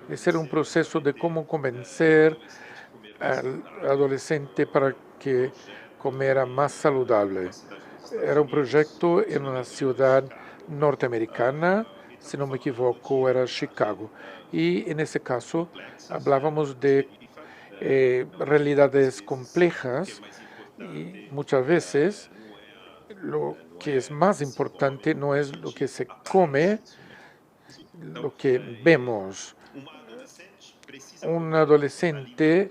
Ese era un proceso de cómo convencer al adolescente para que comiera más saludable. Era un proyecto en una ciudad norteamericana, si no me equivoco, era Chicago. Y en ese caso hablábamos de realidades complejas y muchas veces lo que es más importante no es lo que se come, lo que vemos. Un adolescente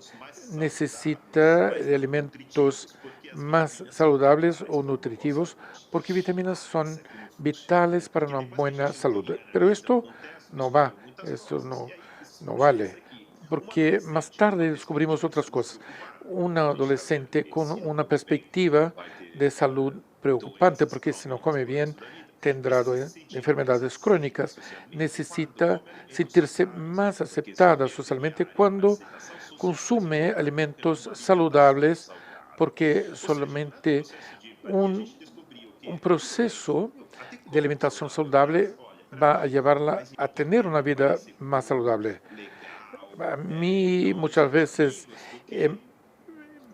necesita de alimentos más saludables o nutritivos porque vitaminas son vitales para una buena salud. Pero esto no va, esto no vale, porque más tarde descubrimos otras cosas. Un adolescente con una perspectiva de salud preocupante, porque si no come bien, tendrá enfermedades crónicas, necesita sentirse más aceptada socialmente cuando consume alimentos saludables, porque solamente un proceso de alimentación saludable va a llevarla a tener una vida más saludable. A mí muchas veces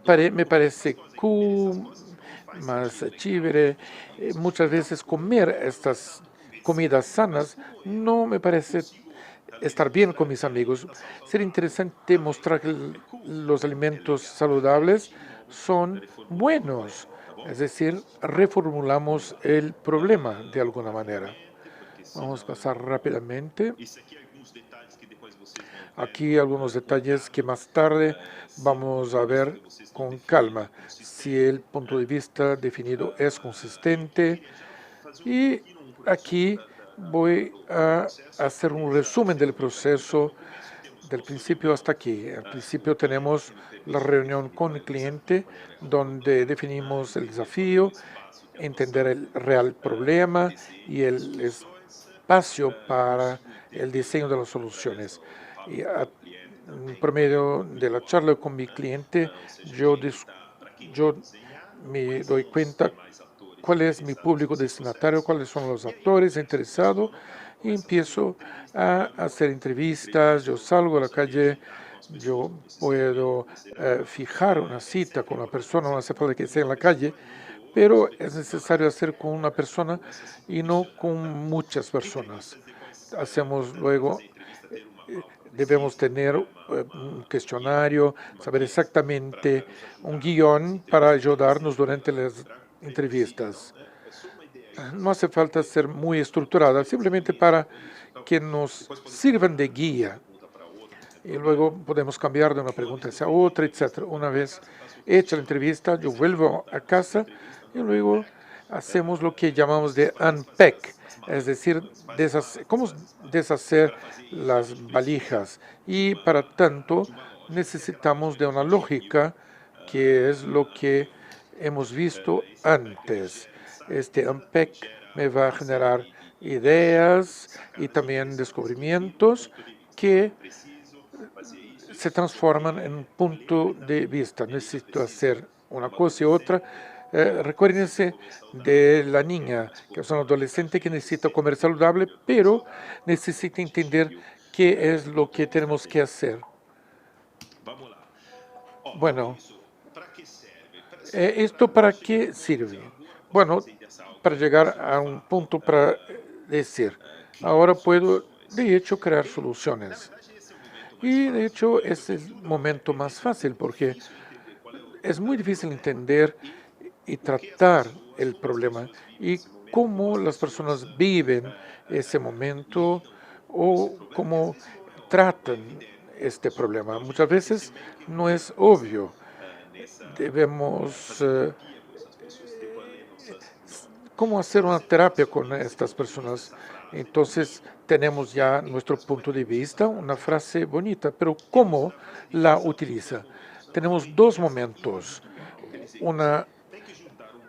me parece cool, más chévere. Muchas veces comer estas comidas sanas no me parece estar bien con mis amigos. Sería interesante mostrar que los alimentos saludables son buenos. Es decir, reformulamos el problema de alguna manera. Vamos a pasar rápidamente. Aquí algunos detalles que más tarde vamos a ver con calma, si el punto de vista definido es consistente. Y aquí voy a hacer un resumen del proceso del principio hasta aquí. Al principio tenemos la reunión con el cliente, donde definimos el desafío, entender el real problema y el espacio para el diseño de las soluciones. Y por medio de la charla con mi cliente, yo me doy cuenta cuál es mi público destinatario, cuáles son los actores interesados, y empiezo a hacer entrevistas. Yo salgo a la calle, yo puedo fijar una cita con una persona, no hace falta que sea en la calle, pero es necesario hacer con una persona y no con muchas personas. Hacemos luego, debemos tener un cuestionario, saber exactamente un guión para ayudarnos durante las entrevistas. No hace falta ser muy estructurada, simplemente para que nos sirvan de guía. Y luego podemos cambiar de una pregunta hacia otra, etc. Una vez hecha la entrevista, yo vuelvo a casa y luego hacemos lo que llamamos de unpack, es decir, cómo deshacer las valijas. Y para tanto necesitamos de una lógica, que es lo que hemos visto antes. Este Unpack me va a generar ideas y también descubrimientos que se transforman en un punto de vista. Necesito hacer una cosa y otra. Recuérdense de la niña, que es una adolescente que necesita comer saludable, pero necesita entender qué es lo que tenemos que hacer. Bueno, ¿esto para qué sirve? Bueno, para llegar a un punto para decir, ahora puedo, de hecho, crear soluciones. Y, de hecho, es el momento más fácil porque es muy difícil entender y tratar el problema y cómo las personas viven ese momento o cómo tratan este problema. Muchas veces no es obvio. Debemos cómo hacer una terapia con estas personas. Entonces tenemos ya nuestro punto de vista, una frase bonita, pero ¿cómo la utiliza? Tenemos dos momentos, una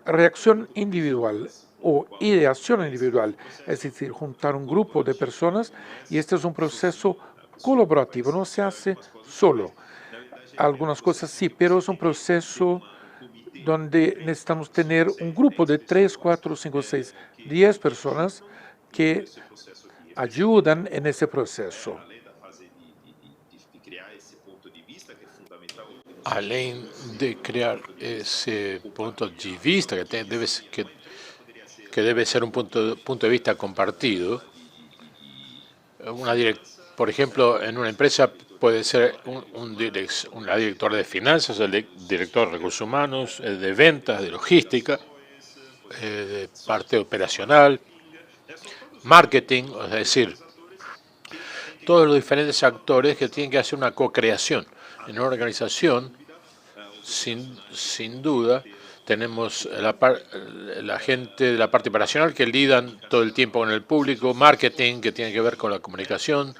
reacción individual o ideación individual, es decir, juntar un grupo de personas, y este es un proceso colaborativo, no se hace solo. Algunas cosas sí, pero es un proceso donde necesitamos tener un grupo de 3, 4, 5, 6, 10 personas que ayudan en ese proceso. Além de crear ese punto de vista que debe ser un punto de vista compartido, por ejemplo, en una empresa puede ser una directora de finanzas, el director de recursos humanos, el de ventas, de logística, de parte operacional, marketing, es decir, todos los diferentes actores que tienen que hacer una co-creación. En una organización, sin duda, tenemos la gente de la parte operacional que lidian todo el tiempo con el público, marketing que tiene que ver con la comunicación,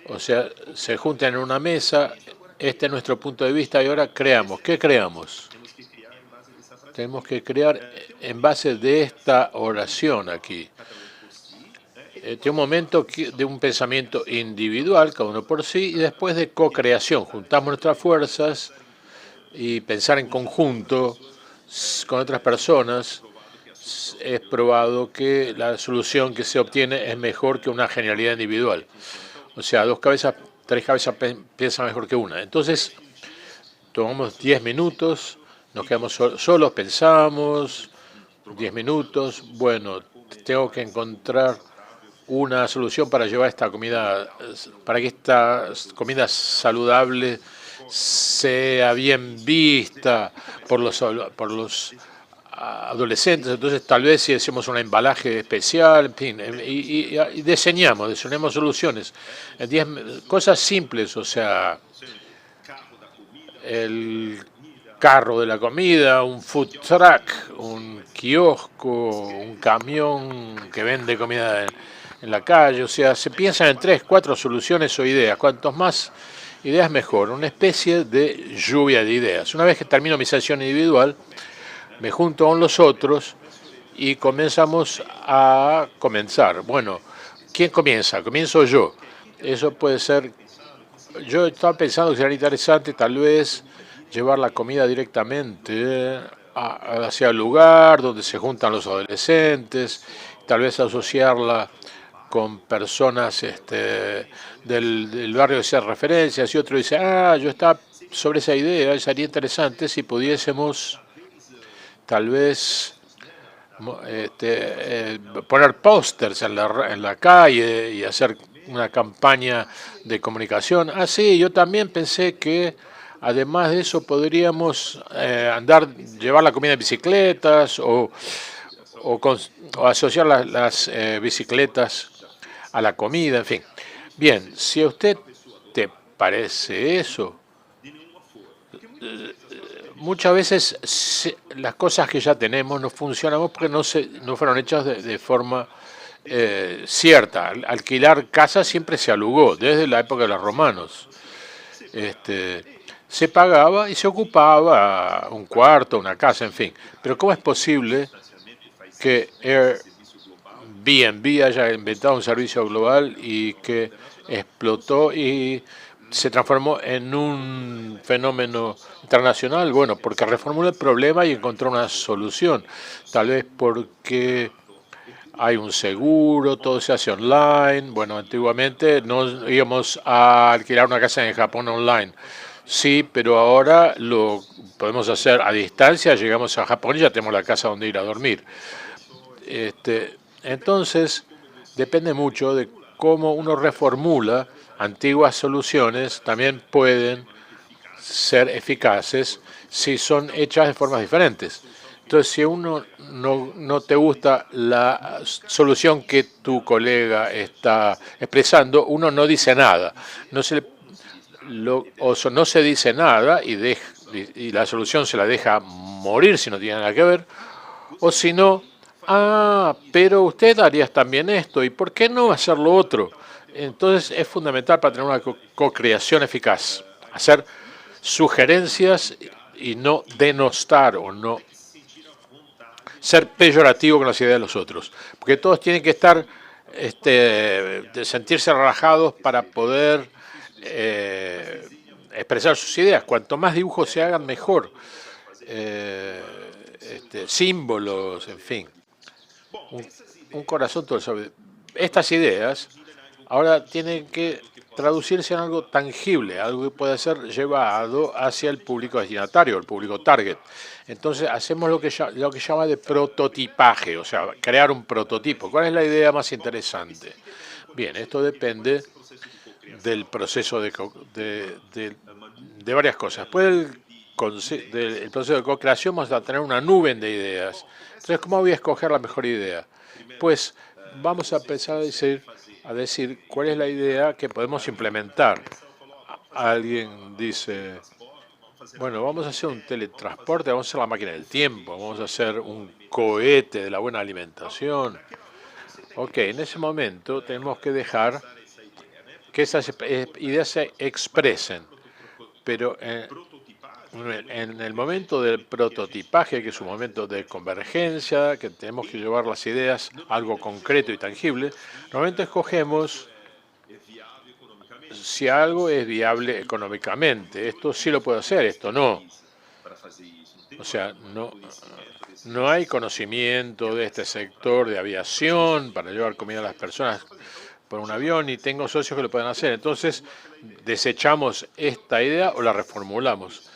o sea, se juntan en una mesa, este es nuestro punto de vista y ahora creamos. ¿Qué creamos? Tenemos que crear en base de esta oración aquí. De un momento de un pensamiento individual, cada uno por sí, y después de co-creación. Juntamos nuestras fuerzas y pensar en conjunto con otras personas. Es probado que la solución que se obtiene es mejor que una genialidad individual. O sea, tres cabezas piensan mejor que una. Entonces, tomamos 10 minutos, nos quedamos solos, pensamos, 10 minutos. Bueno, tengo que encontrar una solución para llevar esta comida, para que esta comida saludable sea bien vista por los adolescentes. Entonces, tal vez si hacemos un embalaje especial, en fin, y diseñamos soluciones. 10 cosas simples, o sea, el carro de la comida, un food truck, un kiosco, un camión que vende comida en la calle, o sea, se piensan en 3, 4 soluciones o ideas. Cuantos más ideas, mejor. Una especie de lluvia de ideas. Una vez que termino mi sesión individual, me junto con los otros y comenzamos a comenzar. Bueno, ¿quién comienza? Comienzo yo. Eso puede ser. Yo estaba pensando que sería interesante tal vez llevar la comida directamente hacia el lugar donde se juntan los adolescentes, tal vez asociarla con personas del barrio de hacer referencias, y otro dice, yo estaba sobre esa idea, sería interesante si pudiésemos tal vez poner pósters en la calle y hacer una campaña de comunicación. Sí, yo también pensé que además de eso podríamos llevar la comida en bicicletas o asociar las bicicletas a la comida, en fin. Bien, si a usted te parece eso, muchas veces las cosas que ya tenemos no funcionan porque no fueron hechas de forma cierta. Alquilar casas siempre se alugó, desde la época de los romanos. se pagaba y se ocupaba un cuarto, una casa, en fin. Pero ¿cómo es posible que Airbnb haya inventado un servicio global y que explotó y se transformó en un fenómeno internacional? Bueno, porque reformuló el problema y encontró una solución. Tal vez porque hay un seguro, todo se hace online. Bueno, antiguamente no íbamos a alquilar una casa en Japón online. Sí, pero ahora lo podemos hacer a distancia, llegamos a Japón y ya tenemos la casa donde ir a dormir. Entonces, depende mucho de cómo uno reformula antiguas soluciones, también pueden ser eficaces si son hechas de formas diferentes. Entonces, si uno no te gusta la solución que tu colega está expresando, uno no dice nada. No se, no se dice nada y la solución se la deja morir si no tiene nada que ver, o si no, pero usted haría también esto, ¿y por qué no hacer lo otro? Entonces es fundamental para tener una co-creación eficaz, hacer sugerencias y no denostar o no ser peyorativo con las ideas de los otros, porque todos tienen que estar, de sentirse relajados para poder expresar sus ideas. Cuanto más dibujos se hagan, mejor. Símbolos, en fin. Un corazón todo sobre. Estas ideas ahora tienen que traducirse en algo tangible, algo que pueda ser llevado hacia el público destinatario, el público target. Entonces hacemos lo que llama de prototipaje, o sea, crear un prototipo. ¿Cuál es la idea más interesante? Bien, esto depende del proceso de varias cosas. Después del proceso de co-creación vamos a tener una nube de ideas. Entonces, ¿cómo voy a escoger la mejor idea? Pues vamos a empezar a decir cuál es la idea que podemos implementar. Alguien dice, bueno, vamos a hacer un teletransporte, vamos a hacer la máquina del tiempo, vamos a hacer un cohete de la buena alimentación. Ok, en ese momento tenemos que dejar que esas ideas se expresen, pero en el momento del prototipaje, que es un momento de convergencia, que tenemos que llevar las ideas a algo concreto y tangible, normalmente escogemos si algo es viable económicamente. Esto sí lo puedo hacer, esto no. O sea, no hay conocimiento de este sector de aviación para llevar comida a las personas por un avión y tengo socios que lo pueden hacer. Entonces, desechamos esta idea o la reformulamos.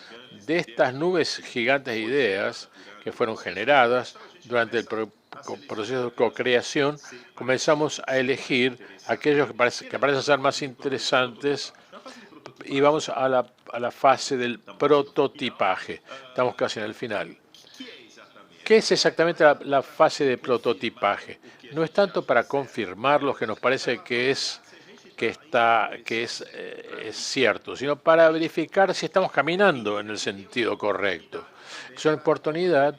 De estas nubes gigantes de ideas que fueron generadas durante el proceso de co-creación, comenzamos a elegir aquellos que parecen ser más interesantes y vamos a la fase del prototipaje. Estamos casi en el final. ¿Qué es exactamente la fase de prototipaje? No es tanto para confirmar lo que nos parece que es cierto, sino para verificar si estamos caminando en el sentido correcto. Es una oportunidad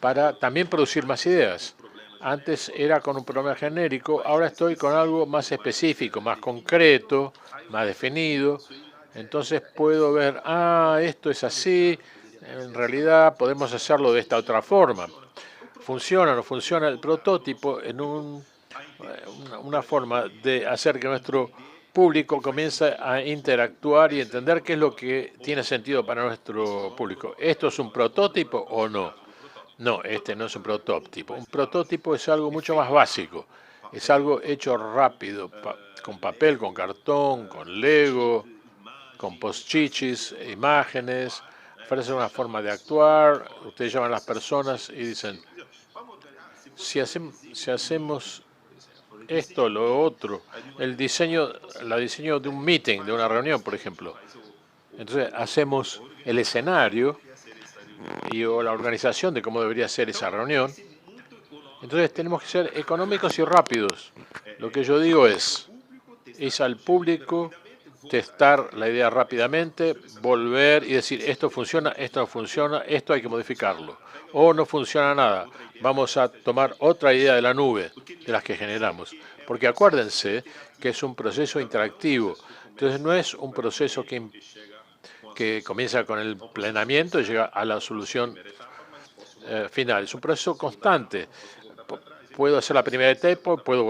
para también producir más ideas. Antes era con un problema genérico, ahora estoy con algo más específico, más concreto, más definido. Entonces puedo ver, esto es así, en realidad podemos hacerlo de esta otra forma. ¿Funciona o no funciona el prototipo en una forma de hacer que nuestro público comience a interactuar y entender qué es lo que tiene sentido para nuestro público? ¿Esto es un prototipo o no? No, este no es un prototipo. Un prototipo es algo mucho más básico. Es algo hecho rápido, con papel, con cartón, con Lego, con post-chichis, imágenes. Ofrece una forma de actuar. Ustedes llaman a las personas y dicen, si hacemos esto, lo otro, la diseño de un meeting, de una reunión, por ejemplo. Entonces hacemos el escenario o la organización de cómo debería ser esa reunión. Entonces tenemos que ser económicos y rápidos. Lo que yo digo es al público testar la idea rápidamente, volver y decir esto funciona, esto no funciona, esto hay que modificarlo. O no funciona nada, vamos a tomar otra idea de la nube, de las que generamos. Porque acuérdense que es un proceso interactivo. Entonces no es un proceso que que comienza con el planeamiento y llega a la solución final. Es un proceso constante. Puedo hacer la primera etapa, puedo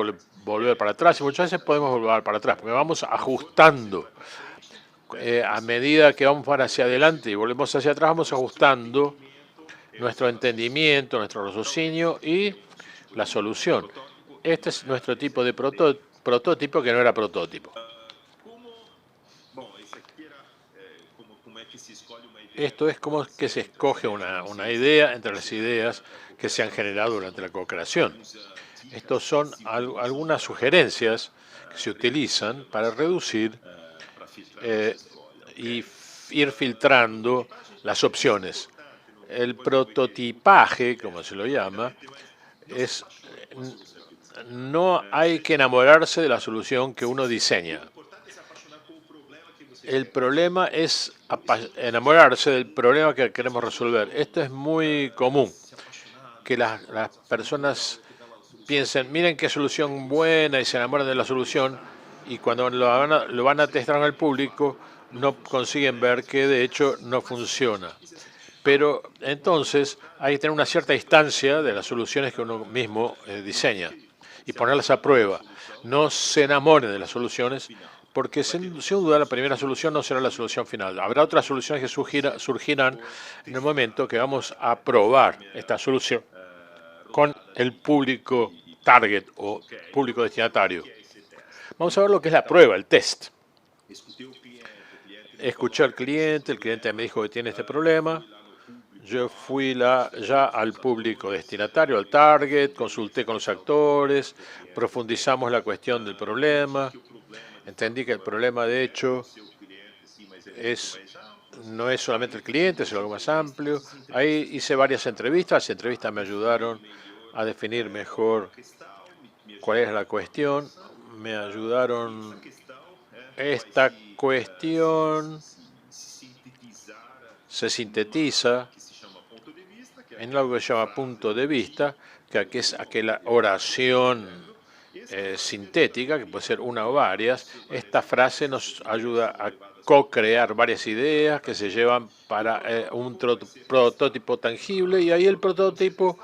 volver para atrás y muchas veces podemos volver para atrás porque vamos ajustando. A medida que vamos para hacia adelante y volvemos hacia atrás, vamos ajustando nuestro entendimiento, nuestro raciocinio y la solución. Este es nuestro tipo de prototipo que no era prototipo. Esto es como que se escoge una idea entre las ideas que se han generado durante la co-creación. Estos son algunas sugerencias que se utilizan para reducir y ir filtrando las opciones. El prototipaje, como se lo llama, es no hay que enamorarse de la solución que uno diseña. El problema es enamorarse del problema que queremos resolver. Esto es muy común, que las personas piensen, miren qué solución buena y se enamoran de la solución y cuando lo van a testar al público no consiguen ver que de hecho no funciona. Pero entonces hay que tener una cierta distancia de las soluciones que uno mismo diseña y ponerlas a prueba. No se enamoren de las soluciones porque sin duda la primera solución no será la solución final. Habrá otras soluciones que surgirán en el momento que vamos a probar esta solución con el público target o público destinatario. Vamos a ver lo que es la prueba, el test. Escuché al cliente, el cliente me dijo que tiene este problema. Yo fui ya al público destinatario, al target, consulté con los actores, profundizamos la cuestión del problema, entendí que el problema de hecho no es solamente el cliente, es algo más amplio. Ahí hice varias entrevistas, las entrevistas me ayudaron a definir mejor cuál es la cuestión, me ayudaron. Esta cuestión se sintetiza en algo que se llama punto de vista, que es aquella oración sintética, que puede ser una o varias. Esta frase nos ayuda a co-crear varias ideas que se llevan para un prototipo tangible y ahí el prototipo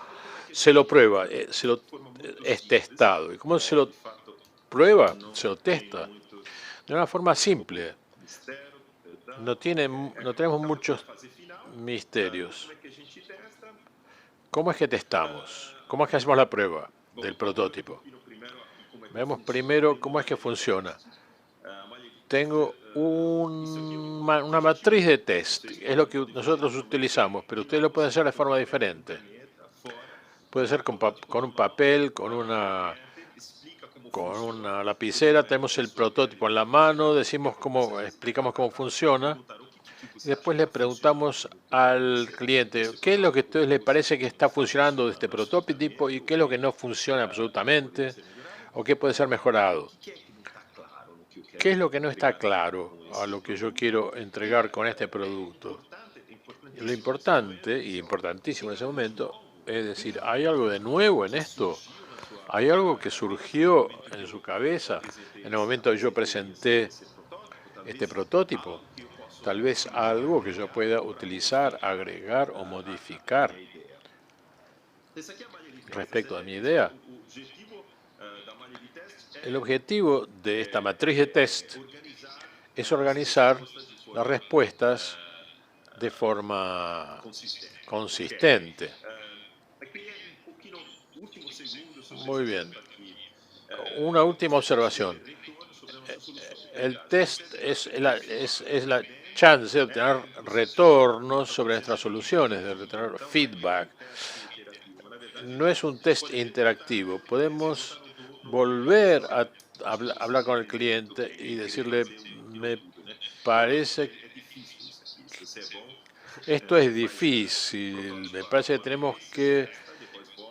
se lo prueba, es testado. ¿Y cómo se lo prueba? Se lo testa. De una forma simple. No tenemos muchos misterios. ¿Cómo es que testamos? ¿Cómo es que hacemos la prueba del prototipo? Veamos primero cómo es que funciona. Tengo una matriz de test. Es lo que nosotros utilizamos, pero ustedes lo pueden hacer de forma diferente. Puede ser con un papel, con una lapicera, tenemos el prototipo en la mano, explicamos cómo funciona y después le preguntamos al cliente qué es lo que a ustedes les parece que está funcionando de este prototipo y qué es lo que no funciona absolutamente o qué puede ser mejorado. ¿Qué es lo que no está claro a lo que yo quiero entregar con este producto? Lo importante, y importantísimo en ese momento, es decir, ¿hay algo de nuevo en esto? ¿Hay algo que surgió en su cabeza en el momento que yo presenté este prototipo? Tal vez algo que yo pueda utilizar, agregar o modificar respecto a mi idea. El objetivo de esta matriz de test es organizar las respuestas de forma consistente. Muy bien. Una última observación. El test es la chance de obtener retornos sobre nuestras soluciones, de obtener feedback. No es un test interactivo. Podemos volver a hablar con el cliente y decirle, me parece que esto es difícil, me parece que tenemos que,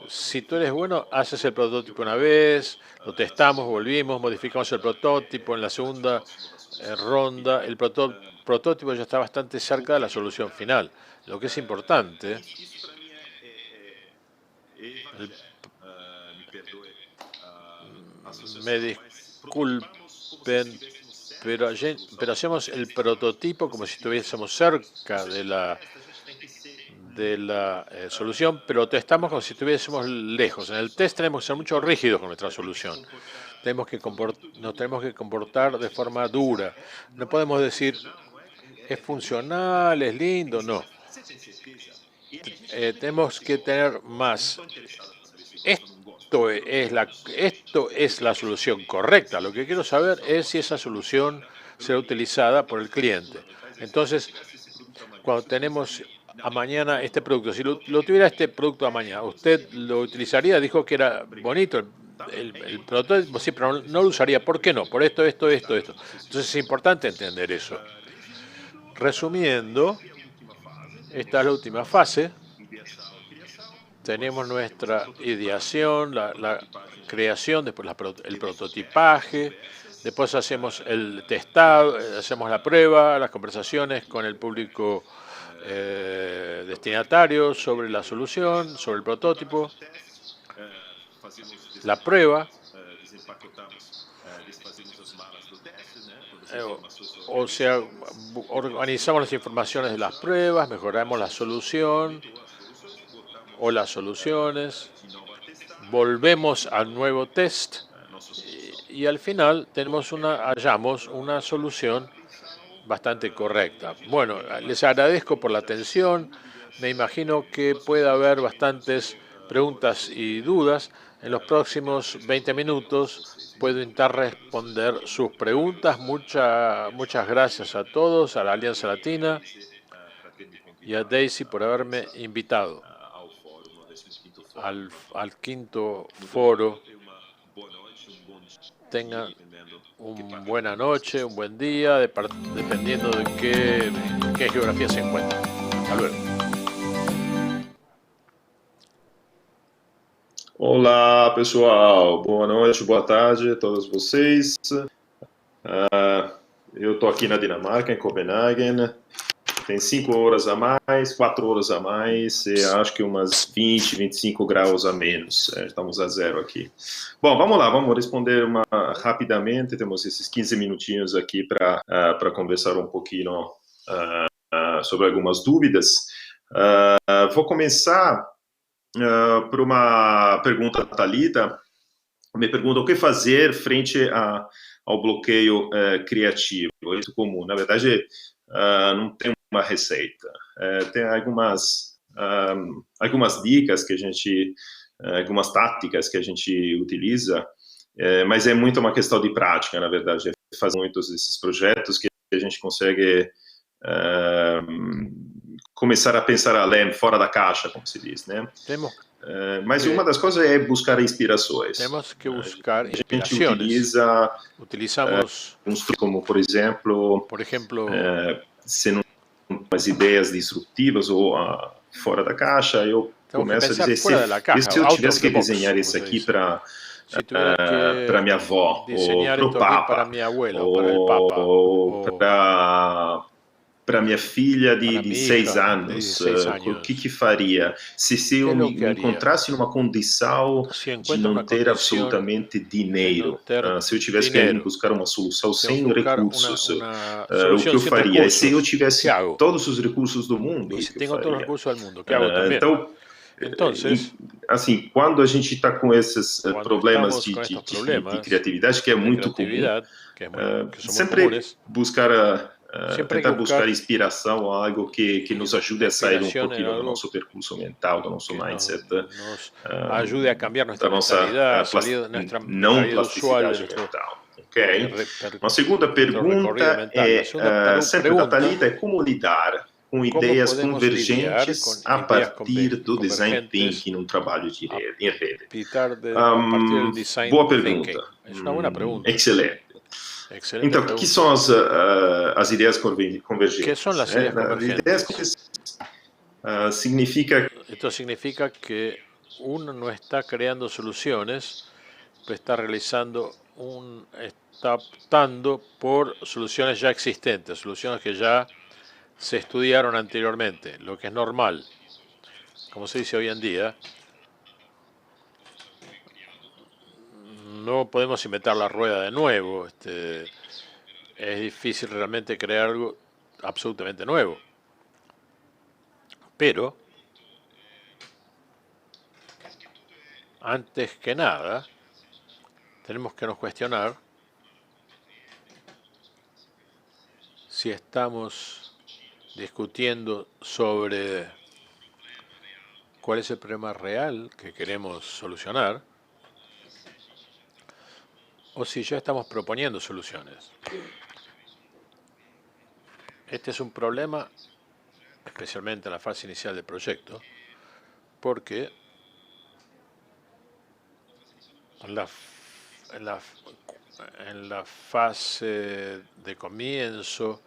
si tú eres bueno, haces el prototipo una vez, lo testamos, volvimos, modificamos el prototipo en la segunda ronda, el prototipo ya está bastante cerca de la solución final. Lo que es importante, me disculpen, pero hacemos el prototipo como si estuviésemos cerca de la solución, pero testamos como si estuviésemos lejos. En el test tenemos que ser mucho rígidos con nuestra solución. Nos tenemos que comportar de forma dura. No podemos decir, es funcional, es lindo, no. Tenemos que tener más. Esto es la solución correcta. Lo que quiero saber es si esa solución será utilizada por el cliente. Entonces, cuando tenemos a mañana este producto, si lo tuviera este producto a mañana, ¿usted lo utilizaría? Dijo que era bonito el prototipo, sí, pero no lo usaría. ¿Por qué no? Por esto. Entonces es importante entender eso. Resumiendo, esta es la última fase. Tenemos nuestra ideación, la creación, después el prototipaje, después hacemos el testado, hacemos la prueba, las conversaciones con el público destinatario sobre la solución, sobre el prototipo, la prueba, o sea, organizamos las informaciones de las pruebas, mejoramos la solución o las soluciones, volvemos al nuevo test y al final hallamos una solución bastante correcta. Bueno, les agradezco por la atención. Me imagino que puede haber bastantes preguntas y dudas. En los próximos 20 minutos puedo intentar responder sus preguntas. Muchas gracias a todos, a la Alianza Latina y a Daisy por haberme invitado al quinto foro. Tengan una buena noche, un buen día, dependiendo de qué geografía se encuentren. Hasta luego. Olá, pessoal. Boa noite, boa tarde a todos vocês. Eu estou aqui na Dinamarca, em Copenhagen. Tem 5 horas a mais, 4 horas a mais, e acho que umas 20, 25 graus a menos. Estamos a zero aqui. Bom, vamos lá, vamos responder rapidamente. Temos esses 15 minutinhos aqui para conversar um pouquinho sobre algumas dúvidas. Vou começar por uma pergunta da Thalita. Me pergunta o que fazer frente ao bloqueio criativo. É muito comum. Na verdade, não tem uma receita. Tem algumas dicas que a gente, algumas táticas que a gente utiliza, mas é muito uma questão de prática, na verdade. É fazer muitos desses projetos que a gente consegue começar a pensar além, fora da caixa, como se diz, né? Mas uma das coisas é buscar inspirações. Temos que buscar inspirações. Utilizamos como, por exemplo, se não umas ideias disruptivas ou fora da caixa, eu começo a dizer, se eu tivesse que desenhar isso aqui para minha avó, ou para o Papa, ou para minha filha de 6 anos, o que faria? Se eu me encontrasse numa condição de não ter absolutamente dinheiro, se eu tivesse que buscar uma solução sem recursos, o que eu faria? E se eu tivesse todos os recursos do mundo, o que eu faria? Então, assim, quando a gente está com esses problemas de criatividade, que é muito comum, sempre tentar buscar inspiração, algo que nos ajude a sair pouquinho do nosso percurso mental, do nosso mindset, ajude a cambiar nossa mentalidade, salir de nossa não plasticidade mental. Okay? Uma segunda pergunta sempre da Thalita, é como lidar com ideias convergentes a partir do design thinking num trabalho em rede. Boa pergunta. Excelente. Então, o que são as ideias convergentes? ¿Qué son las ideas convergentes? Esto significa que uno no está creando soluciones, pero está está optando por soluciones ya existentes, soluciones que ya se estudiaron anteriormente, lo que es normal. Como se dice hoy en día, no podemos inventar la rueda de nuevo. es difícil realmente crear algo absolutamente nuevo. Pero, antes que nada, tenemos que nos cuestionar si estamos discutiendo sobre cuál es el problema real que queremos solucionar o si ya estamos proponiendo soluciones. Este es un problema, especialmente en la fase inicial del proyecto, porque en la fase de comienzo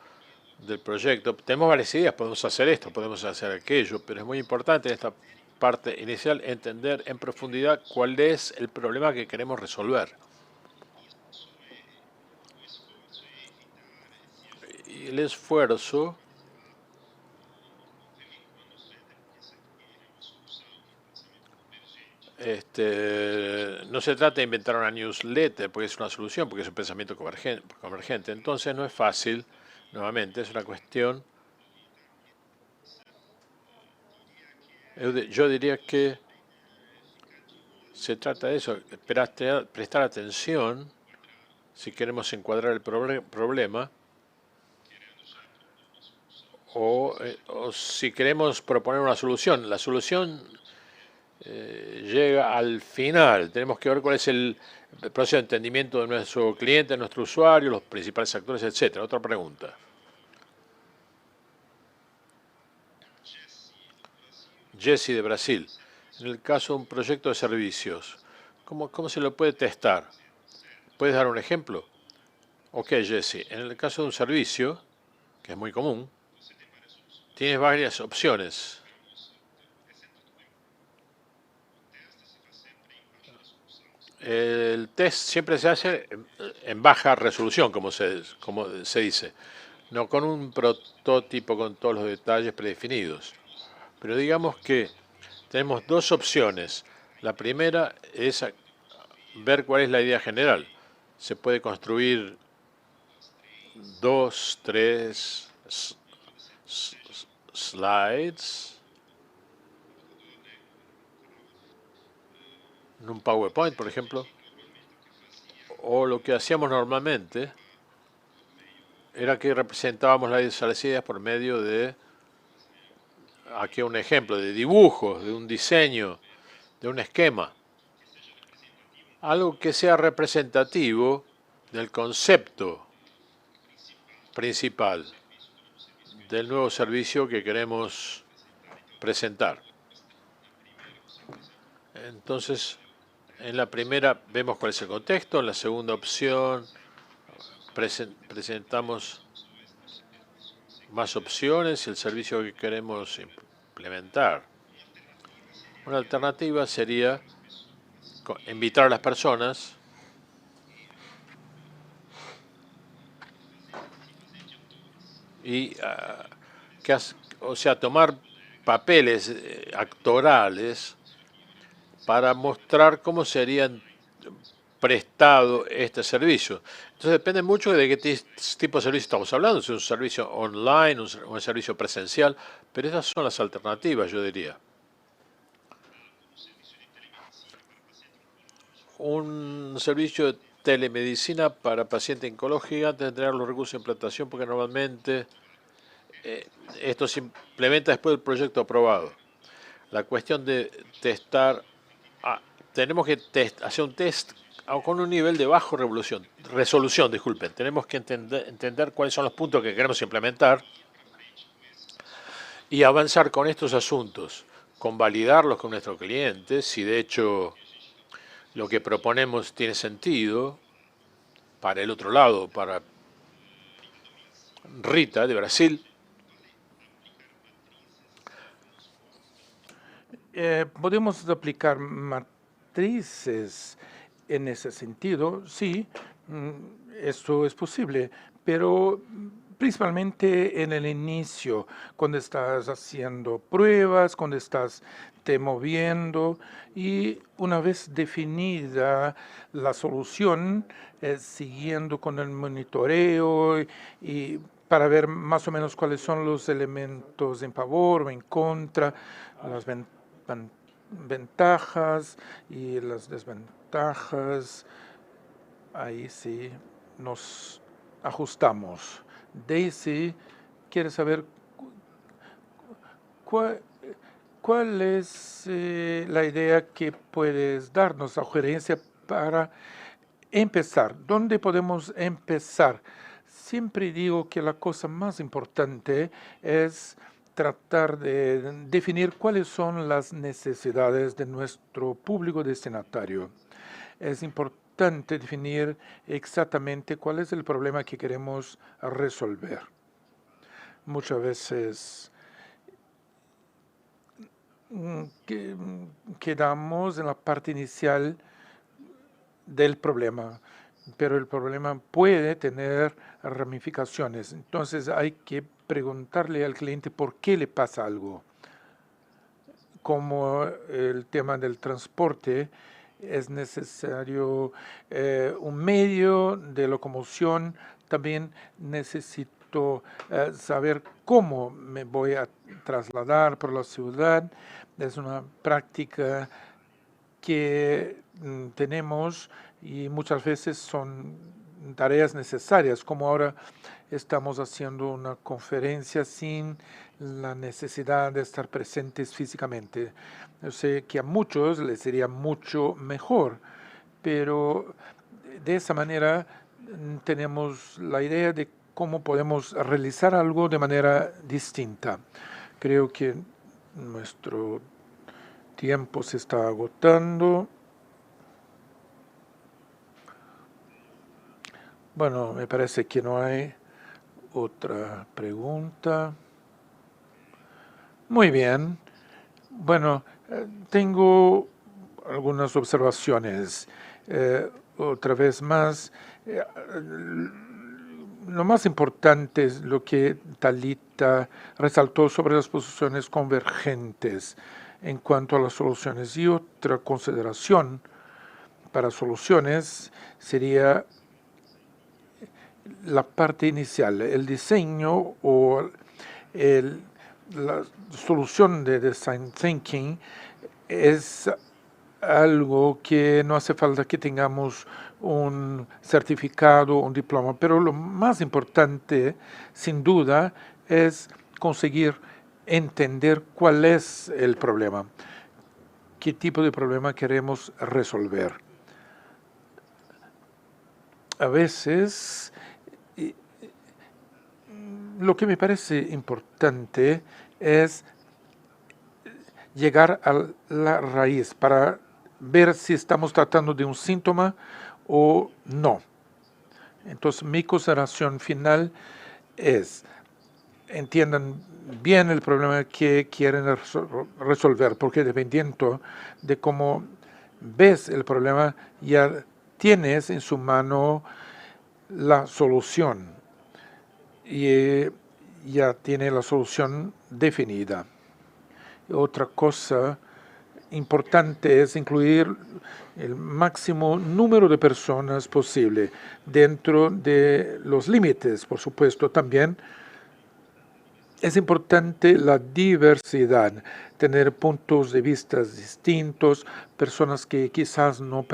del proyecto tenemos varias ideas, podemos hacer esto, podemos hacer aquello, pero es muy importante en esta parte inicial entender en profundidad cuál es el problema que queremos resolver. Y el esfuerzo no se trata de inventar una newsletter porque es una solución, porque es un pensamiento convergente. Entonces no es fácil, nuevamente, es una cuestión. Yo diría que se trata de eso, prestar atención si queremos encuadrar el problema o si queremos proponer una solución. La solución llega al final. Tenemos que ver cuál es el proceso de entendimiento de nuestro cliente, nuestro usuario, los principales actores, etc. Otra pregunta. Jesse de Brasil. En el caso de un proyecto de servicios, ¿cómo se lo puede testar? ¿Puedes dar un ejemplo? Ok, Jesse. En el caso de un servicio, que es muy común, tienes varias opciones. El test siempre se hace en baja resolución, como se dice, no con un prototipo con todos los detalles predefinidos. Pero digamos que tenemos dos opciones. La primera es ver cuál es la idea general. Se puede construir 2, 3 slides en un PowerPoint, por ejemplo, o lo que hacíamos normalmente era que representábamos las ideas por medio de, aquí un ejemplo, de dibujos, de un diseño, de un esquema. Algo que sea representativo del concepto principal del nuevo servicio que queremos presentar. Entonces, en la primera vemos cuál es el contexto, en la segunda opción presentamos más opciones y el servicio que queremos implementar. Una alternativa sería invitar a las personas y tomar papeles actorales para mostrar cómo serían prestado este servicio. Entonces depende mucho de qué tipo de servicio estamos hablando, si es un servicio online, un servicio presencial, pero esas son las alternativas, yo diría. Un servicio de telemedicina para paciente oncológico antes de tener los recursos de implantación, porque normalmente esto se implementa después del proyecto aprobado. La cuestión de testar, tenemos que hacer un test con un nivel de baja resolución, disculpen. Tenemos que entender cuáles son los puntos que queremos implementar y avanzar con estos asuntos, convalidarlos con nuestro cliente, si de hecho lo que proponemos tiene sentido para el otro lado, para Rita de Brasil. Podemos aplicar matrices en ese sentido, sí, eso es posible, pero principalmente en el inicio, cuando estás haciendo pruebas, cuando estás te moviendo y una vez definida la solución, siguiendo con el monitoreo y para ver más o menos cuáles son los elementos en favor o en contra, las ventajas y las desventajas. Ahí sí nos ajustamos. Daisy quiere saber cuál es la idea que puedes darnos, la sugerencia para empezar. ¿Dónde podemos empezar? Siempre digo que la cosa más importante es tratar de definir cuáles son las necesidades de nuestro público destinatario. Es importante definir exactamente cuál es el problema que queremos resolver. Muchas veces quedamos en la parte inicial del problema, pero el problema puede tener ramificaciones. Entonces hay que preguntarle al cliente por qué le pasa algo. Como el tema del transporte, es necesario un medio de locomoción. También necesito saber cómo me voy a trasladar por la ciudad. Es una práctica que tenemos y muchas veces son tareas necesarias, como ahora estamos haciendo una conferencia sin la necesidad de estar presentes físicamente. Yo sé que a muchos les sería mucho mejor, pero de esa manera tenemos la idea de cómo podemos realizar algo de manera distinta. Creo que nuestro tiempo se está agotando. Bueno, me parece que no hay otra pregunta. Muy bien. Bueno, tengo algunas observaciones. Otra vez más, lo más importante es lo que Thalita resaltó sobre las posiciones convergentes en cuanto a las soluciones. Y otra consideración para soluciones sería la parte inicial, el diseño o la solución de design thinking es algo que no hace falta que tengamos un certificado, un diploma, pero lo más importante, sin duda, es conseguir entender cuál es el problema, qué tipo de problema queremos resolver. A veces, lo que me parece importante es llegar a la raíz para ver si estamos tratando de un síntoma o no. Entonces, mi consideración final es, entiendan bien el problema que quieren resolver, porque dependiendo de cómo ves el problema, ya tienes en su mano la solución y ya tiene la solución definida. Otra cosa importante es incluir el máximo número de personas posible dentro de los límites, por supuesto. También es importante la diversidad, tener puntos de vista distintos, personas que quizás no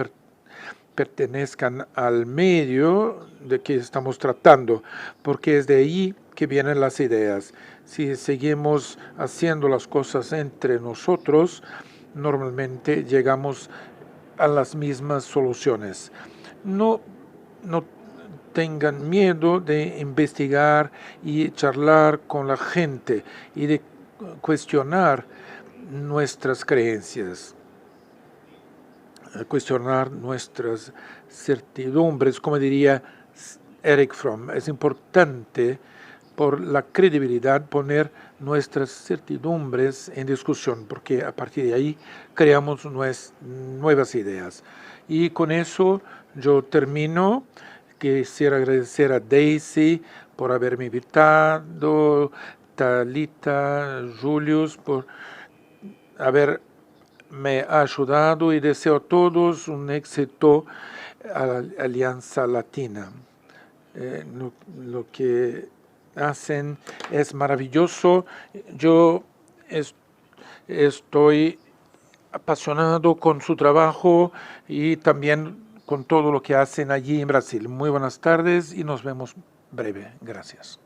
pertenezcan al medio de que estamos tratando, porque es de ahí que vienen las ideas. Si seguimos haciendo las cosas entre nosotros, normalmente llegamos a las mismas soluciones. No tengan miedo de investigar y charlar con la gente y de cuestionar nuestras creencias, cuestionar nuestras certidumbres, como diría Erich Fromm. Es importante por la credibilidad poner nuestras certidumbres en discusión, porque a partir de ahí creamos nuevas ideas. Y con eso yo termino. Quisiera agradecer a Daisy por haberme invitado, Talita, Julius, por haberme ayudado y deseo a todos un éxito a la Alianza Latina. Lo que hacen es maravilloso. Yo estoy apasionado con su trabajo y también con todo lo que hacen allí en Brasil. Muy buenas tardes y nos vemos breve. Gracias.